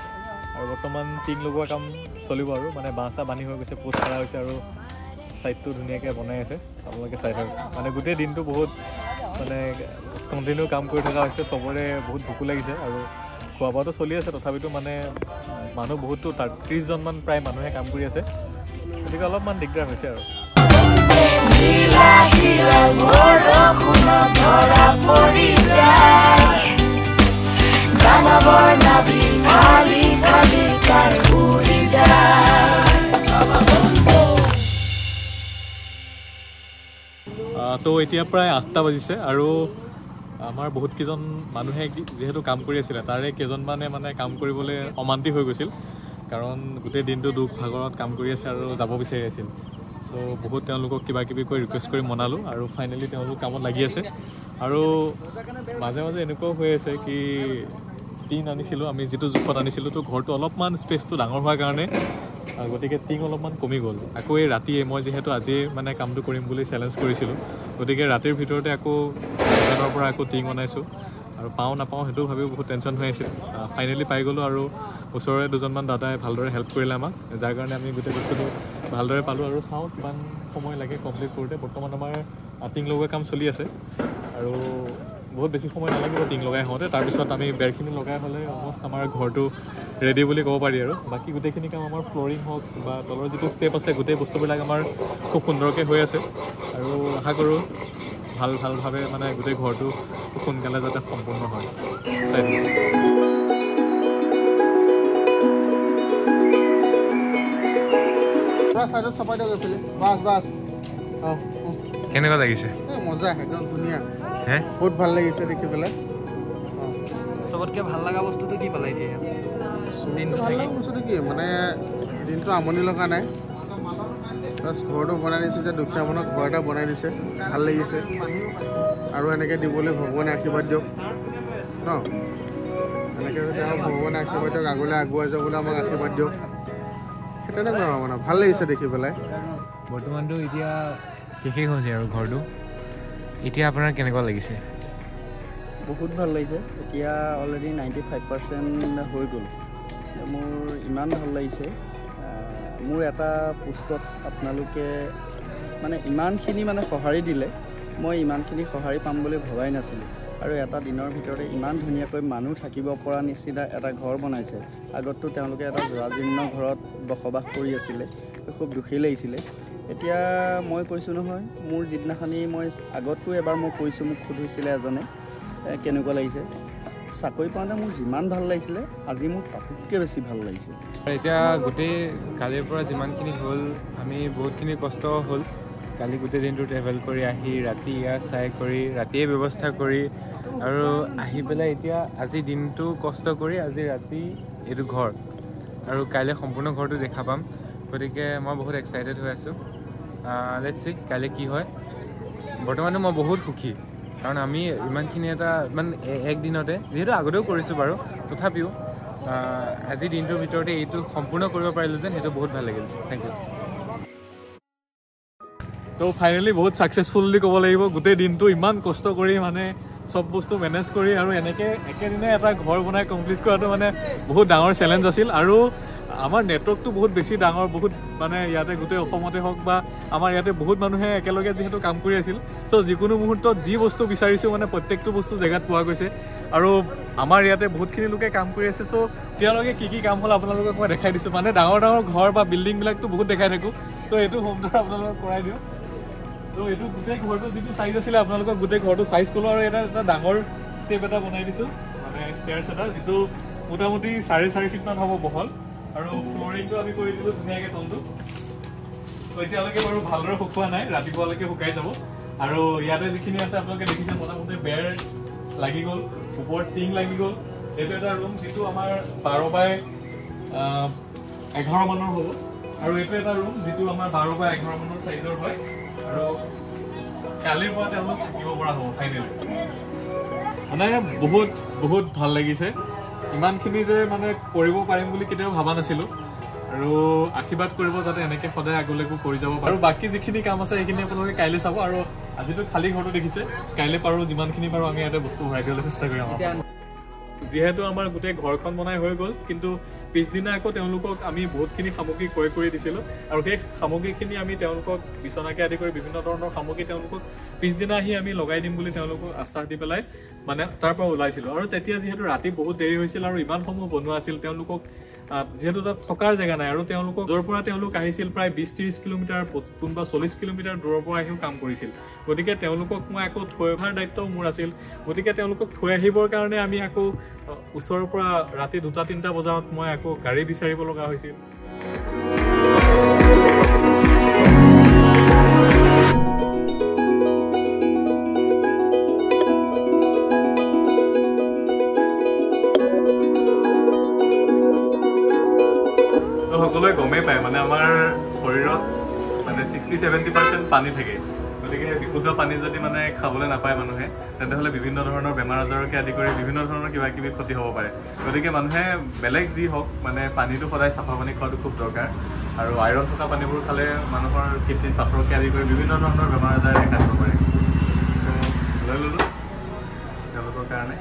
আৰু বৰ্তমান টিং লগোৱা কাম চলিব, আৰু মানে বাঁহ চাহ বান্ধি হৈ গৈছে, পোষ্ট কৰা হৈছে, আৰু ছাইডটো ধুনীয়াকৈ বনাই আছে, আপোনালোকে চাই থাকক। মানে গোটেই দিনটো বহুত মানে কণ্টিনিউ কাম কৰি থকা হৈছে, চবৰে বহুত ভোকো লাগিছে, আৰু খোৱা বোৱাটো চলি আছে। তথাপিতো মানে মানুহ বহুতো 30জনমান প্ৰায় মানুহে কাম কৰি আছে, গতিকে অলপমান দিগদাৰ হৈছে আৰু। পৰি যায় দানৱৰ নাভি ফালি ফালি কাৰ উৰি যায় তো এতিয়া প্ৰায় 8টা বাজিছে আৰু আমাৰ বহুত কেইজন মানুহে যেহেতু কাম কৰি আছিলে তাৰে কেইজনমানে মানে কাম কৰিবলৈ অমান্তি হৈ গৈছিল কাৰণ গোটেই দিনটো দুখ ভাগৰত কাম কৰি আছে আৰু যাব বিচাৰি আছিল তো বহুত তেওঁলোকক কিবা কিবি কৈ ৰিকুৱেষ্ট কৰি মনালোঁ আৰু ফাইনেলি তেওঁলোক কামত লাগি আছে আৰু মাজে মাজে এনেকুৱাও হৈ আছে কি টিং আনিছিলোঁ আমি যিটো জোখত আনিছিলোঁ তো ঘৰটো অলপমান স্পেচটো ডাঙৰ হোৱাৰ কাৰণে গতিকে টিং অলপমান কমি গ'ল আকৌ এই ৰাতিয়ে মই যিহেতু আজি মানে কামটো কৰিম বুলি চেলেঞ্জ কৰিছিলোঁ গতিকে ৰাতিৰ ভিতৰতে আকৌ দোকানৰ পৰা আকৌ টিং বনাইছোঁ আৰু পাওঁ নাপাওঁ সেইটো ভাবিও বহুত টেনশ্যন হৈ আছিল ফাইনেলি পাই গ'লোঁ আৰু ওচৰৰে দুজনমান দাদাই ভালদৰে হেল্প কৰিলে আমাক যাৰ কাৰণে আমি গোটেই বস্তুটো ভালদৰে পালোঁ আৰু চাওঁ কিমান সময় লাগে কমপ্লিট কৰোঁতে বৰ্তমান আমাৰ টিং লগোৱা কাম চলি আছে আৰু বহুত বেছি সময় নালাগিব টিং লগাই হওঁতে তাৰপিছত আমি বেৰখিনি লগাই হ'লে অলমষ্ট আমাৰ ঘৰটো ৰেডি বুলি ক'ব পাৰি আৰু বাকী গোটেইখিনি কাম আমাৰ ফ্ল'ৰিং হওক বা তলৰ যিটো ষ্টেপ আছে গোটেই বস্তুবিলাক আমাৰ খুব সুন্দৰকৈ হৈ আছে আৰু আশা কৰোঁ ভালভাৱে মানে গোটেই ঘৰটো খুব সোনকালে যাতে সম্পূৰ্ণ হয় চাই দিওঁ সাইডত চপাই দিয়ক এইফালে বাছ বাছ অঁ কেনেকুৱা লাগিছে মজা একদম ধুনীয়া হে বহুত ভাল লাগিছে দেখি পেলাই চবতকৈ ভাল লগা বস্তুটো কি পালে এতিয়া দিনটো ভাল লগা বস্তুটো কি মানে দিনটো আমনি লগা নাই প্লাছ ঘৰটো বনাই দিছে যে দুখীয়া মানুহক ঘৰ এটা বনাই দিছে ভাল লাগিছে আৰু এনেকৈ দিবলৈ ভগৱানে আশীৰ্বাদ দিয়ক ন এনেকৈ যদি আমাক ভগৱানে আশীৰ্বাদ দিয়ক আগলৈ আগুৱাই যাবলৈ আমাক আশীৰ্বাদ দিয়ক সেই তেনেকুৱা মানে ভাল লাগিছে দেখি পেলাই বৰ্তমানটো এতিয়া শেষেই হৈছে আৰু ঘৰটো এতিয়া আপোনাৰ কেনেকুৱা লাগিছে বহুত ভাল লাগিছে এতিয়া অলৰেডি 95% হৈ গ'ল মোৰ ইমান ভাল লাগিছে মোৰ এটা পোষ্টত আপোনালোকে মানে ইমানখিনি মানে সঁহাৰি দিলে মই ইমানখিনি সঁহাৰি পাম বুলি ভবাই নাছিলোঁ আৰু এটা দিনৰ ভিতৰতে ইমান ধুনীয়াকৈ মানুহ থাকিব পৰা নিচিনা এটা ঘৰ বনাইছে আগততো তেওঁলোকে এটা জৰাজীৰ্ণ ঘৰত বসবাস কৰি আছিলে খুব দুখী লাগিছিলে এতিয়া মই কৈছোঁ নহয় মোৰ যিদিনাখনি মই আগতো এবাৰ মই কৈছোঁ মোক সুধিছিলে এজনে কেনেকুৱা লাগিছে চাকৰি পাওঁতে মোৰ যিমান ভাল লাগিছিলে আজি মোৰ তাতোতকৈ বেছি ভাল লাগিছে এতিয়া গোটেই কালিৰ পৰা যিমানখিনি হ'ল আমি বহুতখিনি কষ্ট হ'ল কালি গোটেই দিনটো ট্ৰেভেল কৰি আহি ৰাতি ইয়াত চাই কৰি ৰাতিয়ে ব্যৱস্থা কৰি আৰু আহি পেলাই এতিয়া আজি দিনটো কষ্ট কৰি আজি ৰাতি এইটো ঘৰ আৰু কাইলৈ সম্পূৰ্ণ ঘৰটো দেখা পাম গতিকে মই বহুত এক্সাইটেড হৈ আছোঁ লেটছ চি কাইলৈ কি হয় বৰ্তমানো মই বহুত সুখী কাৰণ আমি ইমানখিনি এটা ইমান একদিনতে যিহেতু আগতেও কৰিছোঁ বাৰু তথাপিও আজি দিনটোৰ ভিতৰতে এইটো সম্পূৰ্ণ কৰিব পাৰিলোঁ যেন সেইটো বহুত ভাল লাগিল থেংক ইউ তো ফাইনেলি বহুত ছাকচেছফুল বুলি ক'ব লাগিব গোটেই দিনটো ইমান কষ্ট কৰি মানে চব বস্তু মেনেজ কৰি আৰু এনেকৈ একেদিনাই এটা ঘৰ বনাই কমপ্লিট কৰাটো মানে বহুত ডাঙৰ চেলেঞ্জ আছিল আৰু আমাৰ নেটৱৰ্কটো বহুত বেছি ডাঙৰ বহুত মানে ইয়াতে গোটেই অসমতে হওক বা আমাৰ ইয়াতে বহুত মানুহে একেলগে যিহেতু কাম কৰি আছিল চ' যিকোনো মুহূৰ্তত যি বস্তু বিচাৰিছোঁ মানে প্ৰত্যেকটো বস্তু জেগাত পোৱা গৈছে আৰু আমাৰ ইয়াতে বহুতখিনি লোকে কাম কৰি আছে চ' তেওঁলোকে কি কাম হ'ল আপোনালোকক মই দেখাই দিছোঁ মানে ডাঙৰ ঘৰ বা বিল্ডিংবিলাকতো বহুত দেখাই থাকোঁ তো এইটো হোম টুৰ আপোনালোকক কৰাই দিওঁ তো এইটো গোটেই ঘৰটো যিটো চাইজ আছিলে আপোনালোকক গোটেই ঘৰটো চাইজ ক'লোঁ আৰু এটা ডাঙৰ ষ্টেপ এটা বনাই দিছোঁ মানে ষ্টেয়াৰ্ছ এটা যিটো মোটামুটি 4.5 ফিটমান হ'ব বহল আৰু ফ্ল'ৰিংটো আমি কৰি দিলোঁ ধুনীয়াকৈ তলটো তো এতিয়ালৈকে বাৰু ভালদৰে শুকোৱা নাই ৰাতিপুৱালৈকে শুকাই যাব আৰু ইয়াতে যিখিনি আছে আপোনালোকে দেখিছে মোটামুটি বেৰ লাগি গ'ল ওপৰত টিং লাগি গ'ল এইটো এটা ৰুম যিটো আমাৰ 12x11 মানৰ হ'ব আৰু এইটো এটা ৰুম যিটো আমাৰ 12x11 মানৰ চাইজৰ হয় আৰু কালিৰ পৰা তেওঁলোক থাকিব পৰা হ'ব ফাইনেলি মানে বহুত ভাল লাগিছে ইমানখিনি যে মানে কৰিব পাৰিম বুলি কেতিয়াও ভবা নাছিলোঁ আৰু আশীৰ্বাদ কৰিব যাতে এনেকৈ সদায় আগলৈকো কৰি যাব পাৰোঁ আৰু বাকী যিখিনি কাম আছে সেইখিনি আপোনালোকে কাইলৈ চাব আৰু আজিতো খালী ঘৰটো দেখিছে কাইলৈ পাৰোঁ যিমানখিনি পাৰোঁ আমি ইয়াতে বস্তু ভৰাই দিবলৈ চেষ্টা কৰিম যিহেতু আমাৰ গোটেই ঘৰখন বনাই হৈ গ'ল কিন্তু পিছদিনা আকৌ তেওঁলোকক আমি বহুতখিনি সামগ্ৰী ক্ৰয় কৰি দিছিলোঁ আৰু সেই সামগ্ৰীখিনি আমি তেওঁলোকক বিচনাকে আদি কৰি বিভিন্ন ধৰণৰ সামগ্ৰী তেওঁলোকক পিছদিনা আহি আমি লগাই দিম বুলি তেওঁলোকক আশ্বাস দি পেলাই মানে তাৰ পৰা ওলাইছিলোঁ আৰু তেতিয়া যিহেতু ৰাতি বহুত দেৰি হৈছিল আৰু ইমানসমূহ বনোৱা আছিল তেওঁলোকক যেহেতু তাত থকাৰ জেগা নাই আৰু তেওঁলোকক য'ৰ পৰা তেওঁলোক আহিছিল প্ৰায় 20-30 কিলোমিটাৰ কোনোবা 40 কিলোমিটাৰ দূৰৰ পৰা আহিও কাম কৰিছিল গতিকে তেওঁলোকক মই আকৌ থৈ অহাৰ দায়িত্বও মোৰ আছিল গতিকে তেওঁলোকক থৈ আহিবৰ কাৰণে আমি আকৌ ওচৰৰ পৰা ৰাতি 2-3টা বজাত মই আকৌ গাড়ী বিচাৰিব লগা হৈছিল সকলোৱে গমেই পায় মানে আমাৰ শৰীৰত মানে 60-70% পানী থাকে গতিকে বিশুদ্ধ পানী যদি মানে খাবলৈ নাপায় মানুহে তেতিয়াহ'লে বিভিন্ন ধৰণৰ বেমাৰ আজাৰকে আদি কৰি বিভিন্ন ধৰণৰ কিবা কিবি ক্ষতি হ'ব পাৰে গতিকে মানুহে বেলেগ যি হওক মানে পানীটো সদায় চাফা পানী খোৱাটো খুব দৰকাৰ আৰু আইৰণ থকা পানীবোৰ খালে মানুহৰ কিডনীত পাথৰকে আদি কৰি বিভিন্ন ধৰণৰ বেমাৰ আজাৰ দেখা দিব পাৰে লৈ ল'লোঁ তেওঁলোকৰ কাৰণে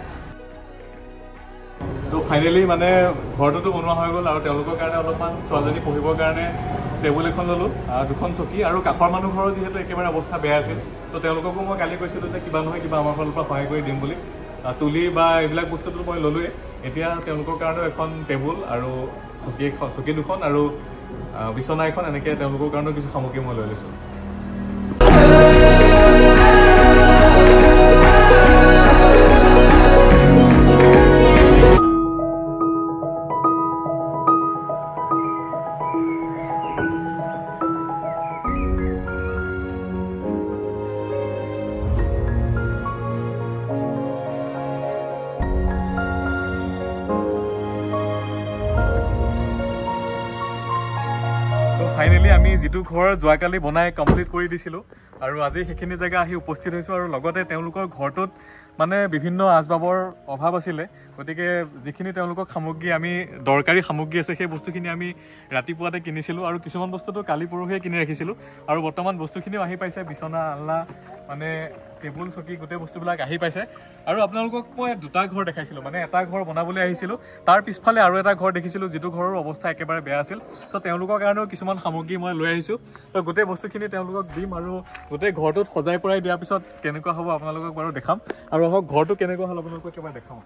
তো ফাইনেলি মানে ঘৰটোতো বনোৱা হৈ গ'ল আৰু তেওঁলোকৰ কাৰণে অলপমান ছোৱালীজনী পঢ়িবৰ কাৰণে টেবুল এখন ল'লোঁ 2খন চকী আৰু কাষৰ মানুহ ঘৰৰ যিহেতু একেবাৰে অৱস্থা বেয়া আছিল তো তেওঁলোককো মই কালি কৈছিলোঁ যে কিবা নহয় কিবা আমাৰ ফালৰ পৰা সহায় কৰি দিম বুলি তুলি বা এইবিলাক বস্তুটো মই ল'লোৱে এতিয়া তেওঁলোকৰ কাৰণেও এখন টেবুল আৰু চকী 2খন আৰু বিচনা এখন এনেকৈ তেওঁলোকৰ কাৰণেও কিছু সামগ্ৰী মই লৈ লৈছোঁ ফাইনেলি আমি যিটো ঘৰ যোৱাকালি বনাই কমপ্লিট কৰি দিছিলোঁ আৰু আজি সেইখিনি জেগা আহি উপস্থিত হৈছোঁ আৰু লগতে তেওঁলোকৰ ঘৰটোত মানে বিভিন্ন আচবাবৰ অভাৱ আছিলে গতিকে যিখিনি তেওঁলোকক সামগ্ৰী আমি দৰকাৰী সামগ্ৰী আছে সেই বস্তুখিনি আমি ৰাতিপুৱাতে কিনিছিলোঁ আৰু কিছুমান বস্তুটো কালি পৰহিয়ে কিনি ৰাখিছিলোঁ আৰু বৰ্তমান বস্তুখিনিও আহি পাইছে বিচনা আলনা মানে টেবুল চকী গোটেই বস্তুবিলাক আহি পাইছে আৰু আপোনালোকক মই 2টা ঘৰ দেখাইছিলোঁ মানে এটা ঘৰ বনাবলৈ আহিছিলোঁ তাৰ পিছফালে আৰু এটা ঘৰ দেখিছিলোঁ যিটো ঘৰৰ অৱস্থা একেবাৰে বেয়া আছিল তো তেওঁলোকৰ কাৰণেও কিছুমান সামগ্ৰী মই লৈ আহিছোঁ তো গোটেই বস্তুখিনি তেওঁলোকক দিম আৰু গোটেই ঘৰটোত সজাই পৰাই দিয়াৰ পিছত কেনেকুৱা হ'ব আপোনালোকক বাৰু দেখাম আৰু আহক ঘৰটো কেনেকুৱা হ'ল আপোনালোকক একেবাৰে দেখাম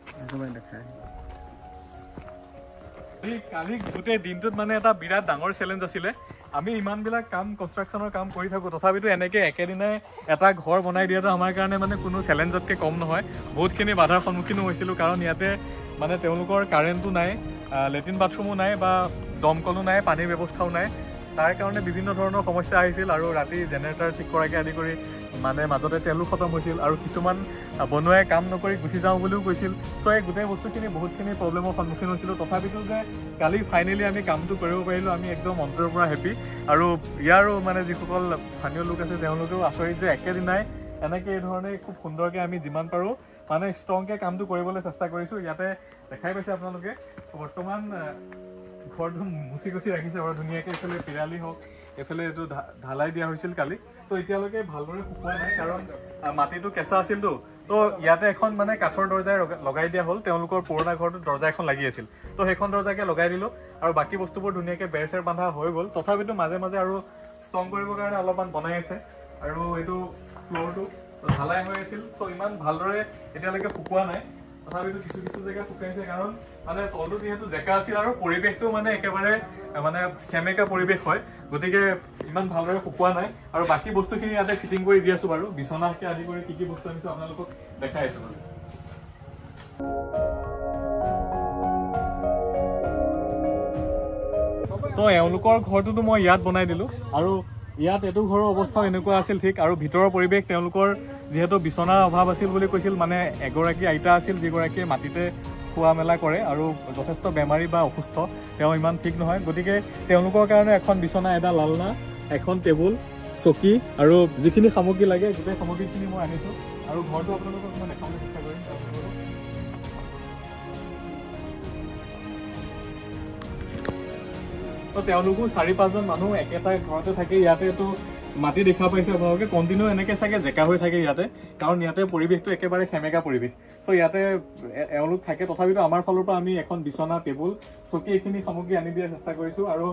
কালি গোটেই দিনটোত মানে এটা বিৰাট ডাঙৰ চেলেঞ্জ আছিলে আমি ইমানবিলাক কাম কনষ্ট্ৰাকশ্যনৰ কাম কৰি থাকোঁ তথাপিতো এনেকৈ একেদিনাই এটা ঘৰ বনাই দিয়াটো আমাৰ কাৰণে মানে কোনো চেলেঞ্জতকৈ কম নহয় বহুতখিনি বাধাৰ সন্মুখীনো হৈছিলোঁ কাৰণ ইয়াতে মানে তেওঁলোকৰ কাৰেণ্টো নাই লেট্ৰিন বাথৰুমো নাই বা দমকলো নাই পানীৰ ব্যৱস্থাও নাই তাৰ কাৰণে বিভিন্ন ধৰণৰ সমস্যা আহিছিল আৰু ৰাতি জেনেৰেটাৰ ঠিক কৰাকৈ আদি কৰি মানে মাজতে তেলো খতম হৈছিল আৰু কিছুমান বনোৱাই কাম নকৰি গুচি যাওঁ বুলিও কৈছিল চ' এই গোটেই বস্তুখিনি বহুতখিনি প্ৰব্লেমৰ সন্মুখীন হৈছিলোঁ তথাপিতো যে কালি ফাইনেলি আমি কামটো কৰিব পাৰিলোঁ আমি একদম অন্তৰৰ পৰা হেপী আৰু ইয়াৰো মানে যিসকল স্থানীয় লোক আছে তেওঁলোকেও আচৰিত যে একেদিনাই এনেকৈ এই ধৰণে খুব সুন্দৰকৈ আমি যিমান পাৰোঁ মানে ষ্ট্ৰংকৈ কামটো কৰিবলৈ চেষ্টা কৰিছোঁ ইয়াতে দেখাই পাইছে আপোনালোকে বৰ্তমান ঘৰটো মুচি গুচি ৰাখিছে বৰ ধুনীয়াকৈ এইফালে পিৰালি হওক এইফালে এইটো ঢালাই দিয়া হৈছিল কালি তো এতিয়ালৈকে ভালদৰে শুকোৱা নাই কাৰণ মাটিটো কেঁচা আছিলতো তো ইয়াতে এখন মানে কাঠৰ দৰ্জাই লগাই দিয়া হ'ল তেওঁলোকৰ পুৰণা ঘৰটোত দৰ্জা এখন লাগি আছিল তো সেইখন দৰ্জাকে লগাই দিলোঁ আৰু বাকী বস্তুবোৰ ধুনীয়াকৈ বেৰ চেৰ বান্ধা হৈ গ'ল তথাপিতো মাজে মাজে আৰু ষ্ট্ৰং কৰিবৰ কাৰণে অলপমান বনাই আছে আৰু এইটো ফ্ল'ৰটো ঢালাই হৈ আছিল চ' ইমান ভালদৰে এতিয়ালৈকে শুকোৱা নাই তথাপিতো কিছু কিছু জেগা শুকাইছে কাৰণ মানে তলটো যিহেতু জেকা আছিল আৰু পৰিৱেশটো মানে একেবাৰে মানে সেমেকা পৰিৱেশ হয় গতিকে ইমান ভালদৰে শুকোৱা নাই আৰু বাকী বস্তুখিনি ইয়াতে ফিটিং কৰি দি আছোঁ বাৰু বিচনাকে আদি কৰি কি বস্তু আনিছোঁ আপোনালোকক দেখাই আছোঁ বাৰু তো এওঁলোকৰ ঘৰটোতো মই ইয়াত বনাই দিলোঁ আৰু ইয়াত এইটো ঘৰৰ অৱস্থাও এনেকুৱা আছিল ঠিক আৰু ভিতৰৰ পৰিৱেশ তেওঁলোকৰ যিহেতু বিচনাৰ অভাৱ আছিল বুলি কৈছিল মানে এগৰাকী আইতা আছিল যিগৰাকীয়ে মাটিতে খোৱা মেলা কৰে আৰু যথেষ্ট বেমাৰী বা অসুস্থ তেওঁ ইমান ঠিক নহয় গতিকে তেওঁলোকৰ কাৰণে এখন বিচনা এডাল আলনা এখন টেবুল চকী আৰু যিখিনি সামগ্ৰী লাগে গোটেই সামগ্ৰীখিনি মই আনিছোঁ আৰু ঘৰটো আপোনালোকক মই দেখাবলৈ চেষ্টা কৰিম তো তেওঁলোকো 4-5জন মানুহ একেটা ঘৰতে থাকে ইয়াতে এইটো মাটি দেখা পাইছে আপোনালোকে কণ্টিনিউ এনেকৈ চাগে জেকা হৈ থাকে ইয়াতে কাৰণ ইয়াতে পৰিৱেশটো একেবাৰে সেমেকা পৰিৱেশ চ' ইয়াতে এওঁলোক থাকে তথাপিতো আমাৰ ফালৰ পৰা আমি এখন বিচনা টেবুল চকী এইখিনি সামগ্ৰী আনি দিয়াৰ চেষ্টা কৰিছোঁ আৰু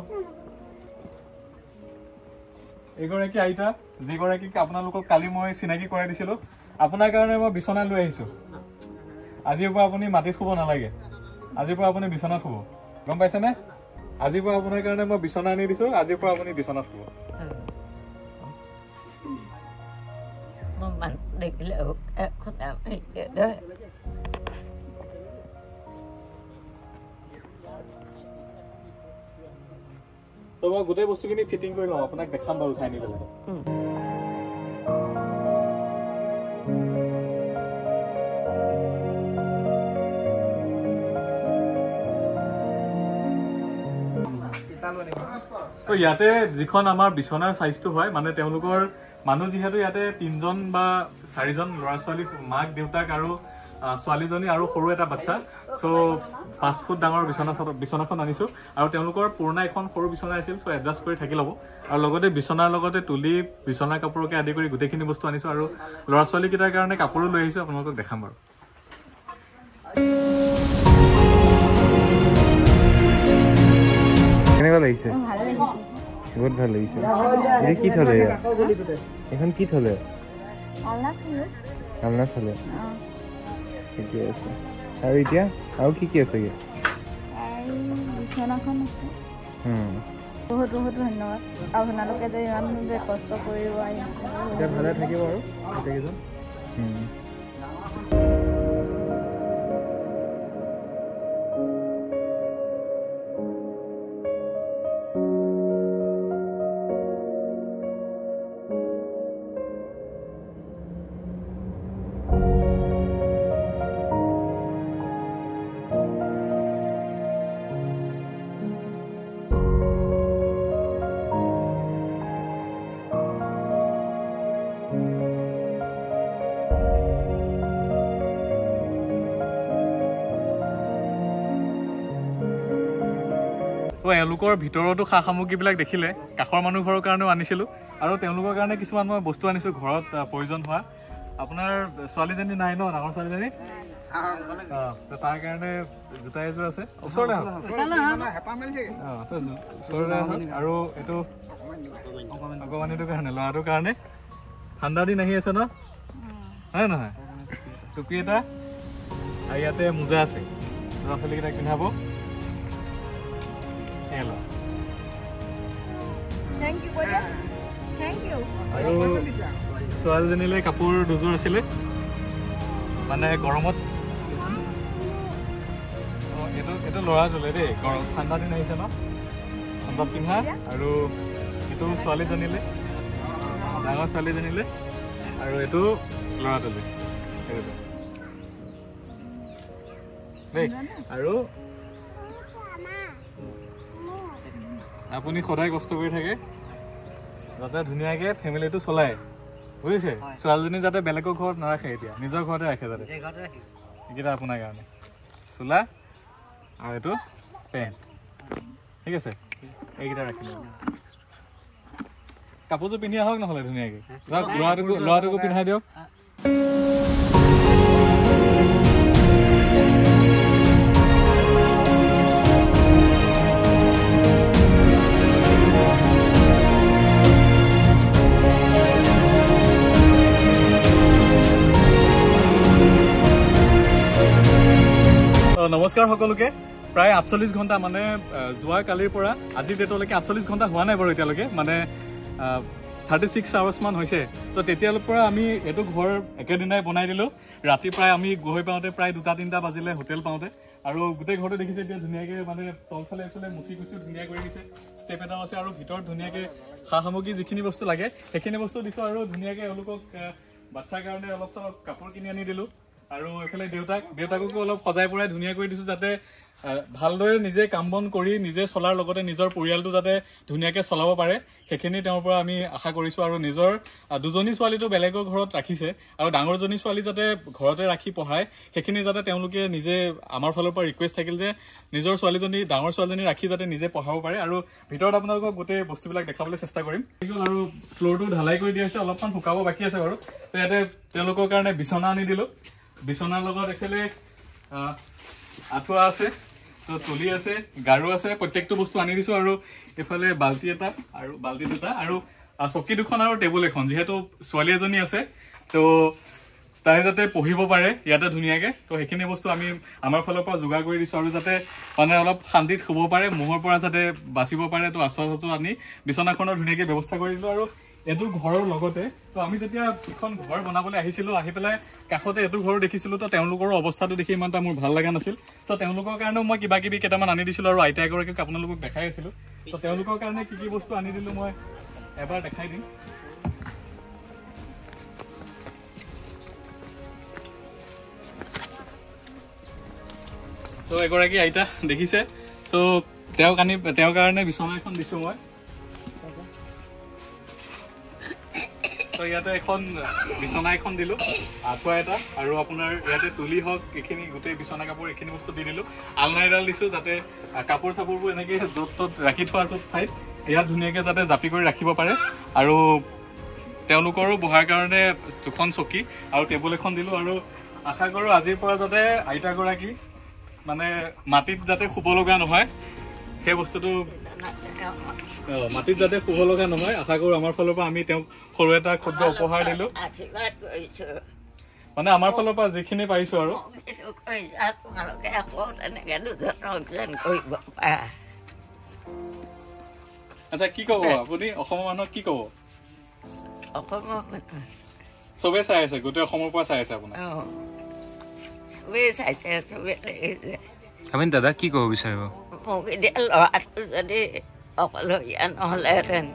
এগৰাকী আইতা যিগৰাকীক আপোনালোকক কালি মই চিনাকি কৰাই দিছিলোঁ আপোনাৰ কাৰণে মই বিচনা লৈ আহিছোঁ আজিৰ পৰা আপুনি মাটিত শুব নালাগে আজিৰ পৰা আপুনি বিচনাত শুব গম পাইছেনে আজিৰ পৰা আপোনাৰ কাৰণে মই বিচনা আনি দিছোঁ আজিৰ পৰা আপুনি বিচনাত শুব তো মই গোটেই বস্তুখিনি ফিটিং কৰি লওঁ আপোনাক দেখাম বাৰু উঠাই নি পেলাই তো ইয়াতে যিখন আমাৰ বিচনাৰ চাইজটো হয় মানে তেওঁলোকৰ মানুহ যিহেতু ইয়াতে 3জন বা 4জন ল'ৰা ছোৱালী মাক দেউতাক আৰু ছোৱালীজনী আৰু সৰু এটা বাচ্চা চ' 5 ফুট ডাঙৰ বিচনাখন আনিছোঁ আৰু তেওঁলোকৰ পুৰণা এখন সৰু বিচনা আছিল চ' এডজাষ্ট কৰি থাকি ল'ব আৰু লগতে বিচনাৰ লগতে তুলি বিচনাৰ কাপোৰকে আদি কৰি গোটেইখিনি বস্তু আনিছোঁ আৰু ল'ৰা ছোৱালীকেইটাৰ কাৰণে কাপোৰো লৈ আহিছোঁ আপোনালোকক দেখাম বাৰু কেনেকুৱা লাগিছে বহুত ভাল লাগিছে এতিয়া কি থলে এখন কি থলে আলনা থলে ঠিকে আছে আৰু এতিয়া আৰু কি আছেগে বিচনাখন আছে বহুত বহুত ধন্যবাদ আপোনালোকে যে ইমান যে কষ্ট কৰিব আহিছে এতিয়া ভালে থাকিব আৰু গোটেইকেইজন তো এওঁলোকৰ ভিতৰতো সা সামগ্ৰীবিলাক দেখিলে কাষৰ মানুহ ঘৰৰ কাৰণেও আনিছিলোঁ আৰু তেওঁলোকৰ কাৰণে কিছুমান মই বস্তু আনিছোঁ ঘৰত প্ৰয়োজন হোৱা আপোনাৰ ছোৱালীজনী নাই ন ডাঙৰ ছোৱালীজনী তাৰ কাৰণে জোতা এযোৰ আছে ওচৰতে আৰু এইটো অকমানিটোৰ কাৰণে ল'ৰাটোৰ কাৰণে ঠাণ্ডা দিন আহি আছে ন হয় নহয় টুপি এটা আৰু ইয়াতে মোজা আছে ল'ৰা ছোৱালীকেইটাক পিন্ধাব আৰু ছোৱালীজনীলৈ কাপোৰ দুযোৰ আছিলে মানে গৰমত এইটো ল'ৰাজলে দেই গৰম ঠাণ্ডা দিন আহিছে ন ঠাণ্ডাত পিন্ধা আৰু এইটো ছোৱালীজনীলৈ ডাঙৰ ছোৱালীজনীলৈ আৰু এইটো ল'ৰাটোলৈ দেই আৰু আপুনি সদায় কষ্ট কৰি থাকে যাতে ধুনীয়াকৈ ফেমিলিটো চলায় বুজিছে ছোৱালীজনী যাতে বেলেগৰ ঘৰত নাৰাখে এতিয়া নিজৰ ঘৰতে ৰাখে যাতে এইকেইটা আপোনাৰ কাৰণে চোলা আৰু এইটো পেণ্ট ঠিক আছে এইকেইটা ৰাখিলে কাপোৰযোৰ পিন্ধি আহক নহ'লে ধুনীয়াকৈ যাওক ল'ৰাটোকো পিন্ধাই দিয়ক নমস্কাৰ সকলোকে প্ৰায় 48 ঘণ্টা মানে যোৱা কালিৰ পৰা আজিৰ ডেটলৈকে 48 ঘণ্টা হোৱা নাই বাৰু এতিয়ালৈকে মানে 36 আৱাৰ্ছ মান হৈছে তো তেতিয়াৰ পৰা আমি এইটো ঘৰ একেদিনাই বনাই দিলোঁ ৰাতি প্ৰায় আমি গৈ পাওঁতে প্ৰায় 2-3টা বাজিলে হোটেল পাওঁতে আৰু গোটেই ঘৰটো দেখিছে এতিয়া ধুনীয়াকৈ মানে তলফালে এইফালে মুচি কুচি ধুনীয়া কৰি দিছে ষ্টেপ এটাও আছে আৰু ভিতৰত ধুনীয়াকৈ সা সামগ্ৰী যিখিনি বস্তু লাগে সেইখিনি বস্তু দিছোঁ আৰু ধুনীয়াকৈ এওঁলোকক বাচ্চাৰ কাৰণে অলপ চলপ কাপোৰ কিনি আনি দিলোঁ আৰু এফালে দেউতাককো অলপ সজাই পৰাই ধুনীয়া কৰি দিছোঁ যাতে ভালদৰে নিজে কাম বন কৰি নিজে চলাৰ লগতে নিজৰ পৰিয়ালটো যাতে ধুনীয়াকৈ চলাব পাৰে সেইখিনি তেওঁৰ পৰা আমি আশা কৰিছোঁ। আৰু নিজৰ দুজনী ছোৱালীটো বেলেগৰ ঘৰত ৰাখিছে আৰু ডাঙৰজনী ছোৱালী যাতে ঘৰতে ৰাখি পঢ়ায় সেইখিনি যাতে তেওঁলোকে নিজে আমাৰ ফালৰ পৰা ৰিকুৱেষ্ট থাকিল যে নিজৰ ডাঙৰ ছোৱালীজনী ৰাখি যাতে নিজে পঢ়াব পাৰে। আৰু ভিতৰত আপোনালোকক গোটেই বস্তুবিলাক দেখাবলৈ চেষ্টা কৰিম। আৰু ফ্ল'ৰটো ঢালাই কৰি দিয়া হৈছে, অলপমান শুকাব বাকী আছে বাৰু। তো ইয়াতে তেওঁলোকৰ কাৰণে বিচনা আনি দিলোঁ। বিচনাৰ লগত এফালে আঁঠুৱা আছে, তো তুলি আছে, গাৰু আছে, প্ৰত্যেকটো বস্তু আনি দিছোঁ। আৰু এইফালে বাল্টি এটা আৰু বাল্টি দুটা আৰু চকী দুখন আৰু টেবুল এখন, যিহেতু ছোৱালী এজনী আছে তো তাই যাতে পঢ়িব পাৰে ইয়াতে ধুনীয়াকৈ, তো সেইখিনি বস্তু আমি আমাৰ ফালৰ পৰা যোগাৰ কৰি দিছোঁ। আৰু যাতে মানে অলপ শান্তিত শুব পাৰে, মহৰ পৰা যাতে বাচিব পাৰে, তো আঁচুৱা আনি বিচনাখনৰ ধুনীয়াকৈ ব্যৱস্থা কৰি দিলোঁ। আৰু এইটো ঘৰৰ লগতে তো আমি যেতিয়া এখন ঘৰ বনাবলৈ আহিছিলোঁ, আহি পেলাই কাষতে এইটো ঘৰো দেখিছিলোঁ, তো তেওঁলোকৰো অৱস্থাটো দেখি ইমান এটা মোৰ ভাল লগা নাছিল। তো তেওঁলোকৰ কাৰণেও মই কিবা কিবি কেইটামান আনি দিছিলোঁ আৰু আইতা এগৰাকীক আপোনালোকক দেখাই আছিলোঁ। তো তেওঁলোকৰ কাৰণে কি কি বস্তু আনি দিলোঁ মই এবাৰ দেখাই দিম। তো এগৰাকী আইতা দেখিছে, তো তেওঁৰ কাৰণে বিচনা এখন দিছোঁ মই। তো ইয়াতে এখন বিচনা এখন দিলোঁ, আঁঠুৱা এটা, আৰু আপোনাৰ ইয়াতে তুলি হওক এইখিনি গোটেই বিচনা কাপোৰ এইখিনি বস্তু দি দিলোঁ। আলনাইডাল দিছোঁ যাতে কাপোৰ চাপোৰবোৰ এনেকৈ য'ত ত'ত ৰাখি থোৱাটো ঠাইত ইয়াত ধুনীয়াকৈ যাতে জাপি কৰি ৰাখিব পাৰে। আৰু তেওঁলোকৰো বহাৰ কাৰণে দুখন চকী আৰু টেবুল এখন দিলোঁ। আৰু আশা কৰোঁ আজিৰ পৰা যাতে আইতাগৰাকী মানে মাটিত যাতে শুব লগা নহয়, সেই বস্তুটো মাটিত যাতে শুব লগা নহয়, আশা কৰোঁ আমাৰ ফালৰ পৰা আমি তেওঁক সৰু এটা ক্ষুদ্ৰ উপহাৰ দিলোঁ। মানে আমাৰ ফালৰ পৰা যিখিনি পাৰিছোঁ আৰু। আচ্ছা, কি ক'ব আপুনি অসমৰ মানুহক কি ক'ব? চবে চাই আছে, গোটেই অসমৰ পৰা চাই আছে আপোনাক। আপুনি দাদা কি ক'ব বিচাৰিব? মোক এতিয়া ল'ৰাটো যদি অকলশৰীয়া নহ'লেহেঁতেন,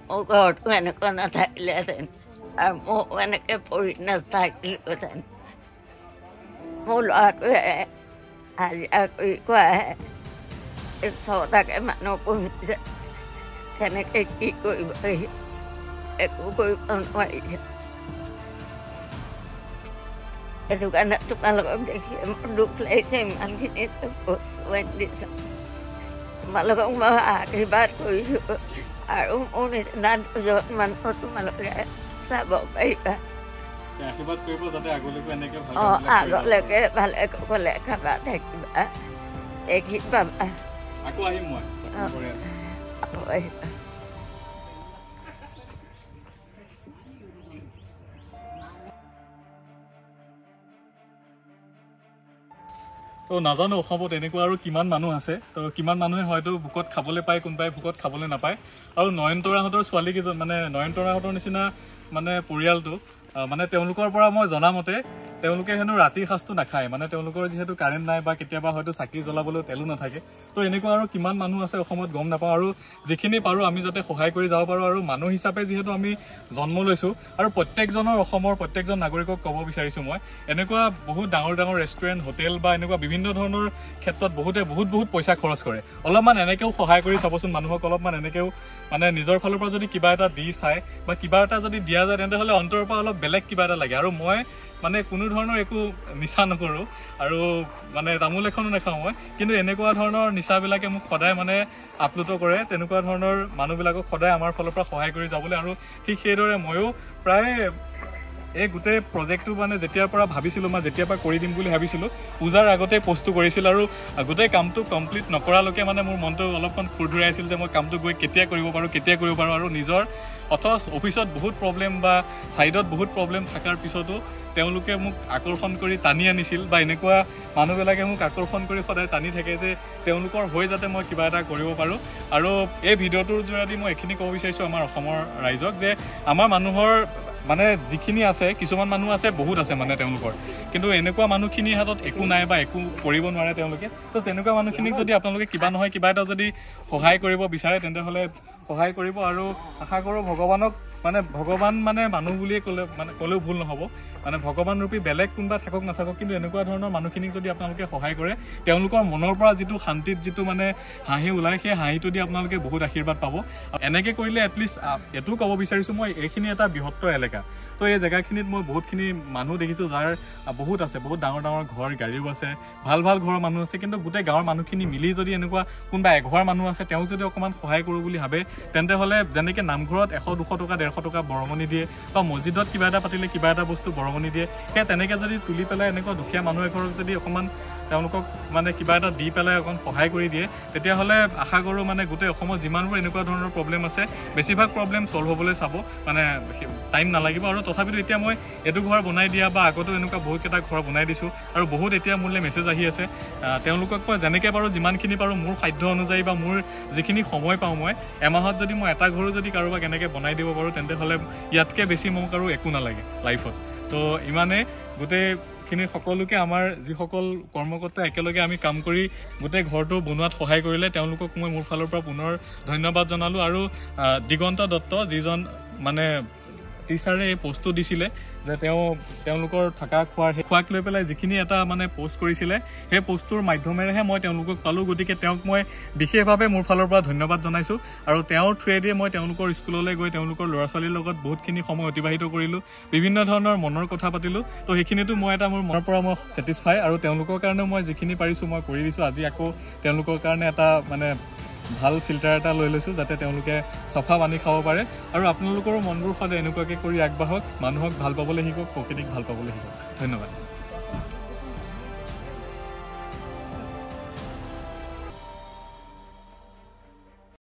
মোৰ ঘৰটো এনেকুৱা নাথাকিলেহেঁতেন আৰু ময়ো এনেকৈ পৰি নাথাকিলোহেঁতেন। মোৰ ল'ৰাটোৱে হাজিৰা কৰি খুৱাই 6টাকৈ মানুহ পঢ়িছে, কেনেকৈ কি কৰিব একো কৰিব নোৱাৰিছে। সেইটো কাৰণে তোমালোকক দেখি মোৰ দুখ লাগিছে, ইমানখিনি বস্তু আনি দিছে। তোমালোকক মই আশীৰ্বাদ কৰিছোঁ আৰু মোৰ নিচিনা দুজন মানুহ তোমালোকে চাব পাৰিবা। আগলৈকে ভালে কুশলে খাবা থাকিবা, দেখি পাবা। আহিবা। তো নাজানো অসমত এনেকুৱা আৰু কিমান মানুহ আছে, তো কিমান মানুহে হয়তো ভোকত খাবলৈ পায়, কোনোবাই ভোকত খাবলৈ নাপায়। আৰু নয়নতৰাহঁতৰ ছোৱালীকেইজন মানে নয়নতৰাহঁতৰ নিচিনা মানে পৰিয়ালটো মানে তেওঁলোকৰ পৰা মই জনামতে তেওঁলোকে হেনো ৰাতিৰ সাঁজটো নাখায়, মানে তেওঁলোকৰ যিহেতু কাৰেণ্ট নাই বা কেতিয়াবা হয়তো চাকি জ্বলাবলৈ তেলো নাথাকে। তো এনেকুৱা আৰু কিমান মানুহ আছে অসমত গম নাপাওঁ। আৰু যিখিনি পাৰোঁ আমি যাতে সহায় কৰি যাব পাৰোঁ। আৰু মানুহ হিচাপে যিহেতু আমি জন্ম লৈছোঁ, আৰু অসমৰ প্ৰত্যেকজন নাগৰিকক ক'ব বিচাৰিছোঁ মই, এনেকুৱা বহুত ডাঙৰ ডাঙৰ ৰেষ্টুৰেণ্ট, হোটেল বা এনেকুৱা বিভিন্ন ধৰণৰ ক্ষেত্ৰত বহুতে বহুত পইচা খৰচ কৰে। অলপমান এনেকৈও সহায় কৰি চাবচোন মানুহক, অলপমান এনেকৈও মানে নিজৰ ফালৰ পৰা যদি কিবা এটা দি চায় বা কিবা এটা যদি দিয়া যায়, তেন্তে অন্তৰৰ পৰা অলপ বেলেগ কিবা এটা লাগে। আৰু মই মানে কোনো ধৰণৰ একো নিচা নকৰোঁ আৰু মানে তামোল এখনো নাখাওঁ মই, কিন্তু এনেকুৱা ধৰণৰ নিচাবিলাকে মোক সদায় মানে আপ্লুত কৰে। তেনেকুৱা ধৰণৰ মানুহবিলাকক সদায় আমাৰ ফালৰ পৰা সহায় কৰি যাবলৈ। আৰু ঠিক সেইদৰে ময়ো প্ৰায় এই গোটেই প্ৰজেক্টটো মানে যেতিয়াৰ পৰা ভাবিছিলোঁ, মই যেতিয়াৰ পৰা কৰি দিম বুলি ভাবিছিলোঁ, পূজাৰ আগতে পষ্টটো কৰিছিলোঁ। আৰু গোটেই কামটো কমপ্লিট নকৰালৈকে মানে মোৰ মনটো অলপমান খুৰধুৰাই আছিল যে মই কামটো গৈ কেতিয়া কৰিব পাৰোঁ। আৰু নিজৰ অথচ অফিচত বহুত প্ৰব্লেম বা ছাইডত বহুত প্ৰব্লেম থকাৰ পিছতো তেওঁলোকে মোক আকৰ্ষণ কৰি টানি আনিছিল, বা এনেকুৱা মানুহবিলাকে মোক আকৰ্ষণ কৰি সদায় টানি থাকে যে তেওঁলোকৰ হৈ যাতে মই কিবা এটা কৰিব পাৰোঁ। আৰু এই ভিডিঅ'টোৰ যোগেদি মই এইখিনি ক'ব বিচাৰিছোঁ আমাৰ অসমৰ ৰাইজক যে আমাৰ মানুহৰ মানে যিখিনি আছে, কিছুমান মানুহ আছে বহুত আছে মানে তেওঁলোকৰ, কিন্তু এনেকুৱা মানুহখিনিৰ হাতত একো নাই বা একো কৰিব নোৱাৰে তেওঁলোকে। তো তেনেকুৱা মানুহখিনিক যদি আপোনালোকে কিবা নহয় কিবা এটা যদি সহায় কৰিব বিচাৰে, তেন্তে হ'লে সহায় কৰিব। আৰু আশা কৰোঁ ভগৱানক মানে ভগৱান মানে মানুহ বুলিয়ে ক'লেও ভুল নহ'ব মানে ভগৱান ৰূপী বেলেগ কোনোবা থাকক নাথাকক কিন্তু এনেকুৱা ধৰণৰ মানুহখিনিক যদি আপোনালোকে সহায় কৰে তেওঁলোকৰ মনৰ পৰা যিটো শান্তিত যিটো মানে হাঁহি ওলায় সেই হাঁহিটো দি আপোনালোকে বহুত আশীৰ্বাদ পাব এনেকৈ কৰিলে এটলিষ্ট এইটোও ক'ব বিচাৰিছোঁ মই এইখিনি এটা বৃহত্তৰ এলেকা তো এই জেগাখিনিত মই বহুতখিনি মানুহ দেখিছোঁ যাৰ বহুত আছে বহুত ডাঙৰ ডাঙৰ ঘৰ গাড়ীও আছে ভাল ভাল ঘৰৰ মানুহ আছে কিন্তু গোটেই গাঁৱৰ মানুহখিনি মিলি যদি এনেকুৱা কোনোবা এঘৰ মানুহ আছে তেওঁক যদি অকণমান সহায় কৰোঁ বুলি ভাবে তেন্তে হ'লে যেনেকৈ নামঘৰত 100-200 টকা 150 টকা বৰঙণি দিয়ে বা মছজিদত কিবা এটা পাতিলে কিবা এটা বস্তু বৰঙণি দিয়ে সেই তেনেকৈ যদি তুলি পেলাই এনেকুৱা দুখীয়া মানুহ এঘৰক যদি অকণমান তেওঁলোকক মানে কিবা এটা দি পেলাই অকণ সহায় কৰি দিয়ে তেতিয়াহ'লে আশা কৰোঁ মানে গোটেই অসমত যিমানবোৰ এনেকুৱা ধৰণৰ প্ৰব্লেম আছে বেছিভাগ প্ৰব্লেম ছল্ভ হ'বলৈ চাব মানে টাইম নালাগিব আৰু তথাপিতো এতিয়া মই এইটো ঘৰ বনাই দিয়া বা আগতো এনেকুৱা বহুতকেইটা ঘৰ বনাই দিছোঁ আৰু বহুত এতিয়া মোলৈ মেছেজ আহি আছে তেওঁলোকক মই যেনেকৈ পাৰোঁ যিমানখিনি পাৰোঁ মোৰ সাধ্য অনুযায়ী বা মোৰ যিখিনি সময় পাওঁ মই এমাহত যদি মই এটা ঘৰো যদি কাৰোবাক এনেকৈ বনাই দিব পাৰোঁ তেন্তে হ'লে ইয়াতকৈ বেছি মোক আৰু একো নালাগে লাইফত তো ইমানে গোটেইখিনি সকলোকে আমাৰ যিসকল কৰ্মকৰ্তা একেলগে আমি কাম কৰি গোটেই ঘৰটো বনোৱাত সহায় কৰিলে তেওঁলোকক মই মোৰ ফালৰ পৰা পুনৰ ধন্যবাদ জনালোঁ আৰু দিগন্ত দত্ত যিজন মানে টিচাৰে এই পোষ্টটো দিছিলে যে তেওঁলোকৰ থকা খোৱাক লৈ পেলাই যিখিনি এটা মানে পোষ্ট কৰিছিলে সেই পোষ্টটোৰ মাধ্যমেৰেহে মই তেওঁলোকক পালোঁ গতিকে তেওঁক মই বিশেষভাৱে মোৰ ফালৰ পৰা ধন্যবাদ জনাইছোঁ আৰু তেওঁৰ থ্ৰুৱেদিয়ে মই তেওঁলোকৰ স্কুললৈ গৈ তেওঁলোকৰ ল'ৰা ছোৱালীৰ লগত বহুতখিনি সময় অতিবাহিত কৰিলোঁ বিভিন্ন ধৰণৰ মনৰ কথা পাতিলোঁ তো সেইখিনিতো মই এটা মোৰ মনৰ পৰা মই ছেটিছফাই আৰু তেওঁলোকৰ কাৰণে মই যিখিনি পাৰিছোঁ মই কৰি দিছোঁ আজি আকৌ তেওঁলোকৰ কাৰণে এটা মানে ভাল ফিল্টাৰ এটা লৈ লৈছোঁ যাতে তেওঁলোকে চাফা পানী খাব পাৰে আৰু আপোনালোকৰো মনবোৰ সদায় এনেকুৱাকৈ কৰি আগবাঢ়ক মানুহক ভাল পাবলৈ শিকক প্ৰকৃতিক ভাল পাবলৈ শিকক ধন্যবাদ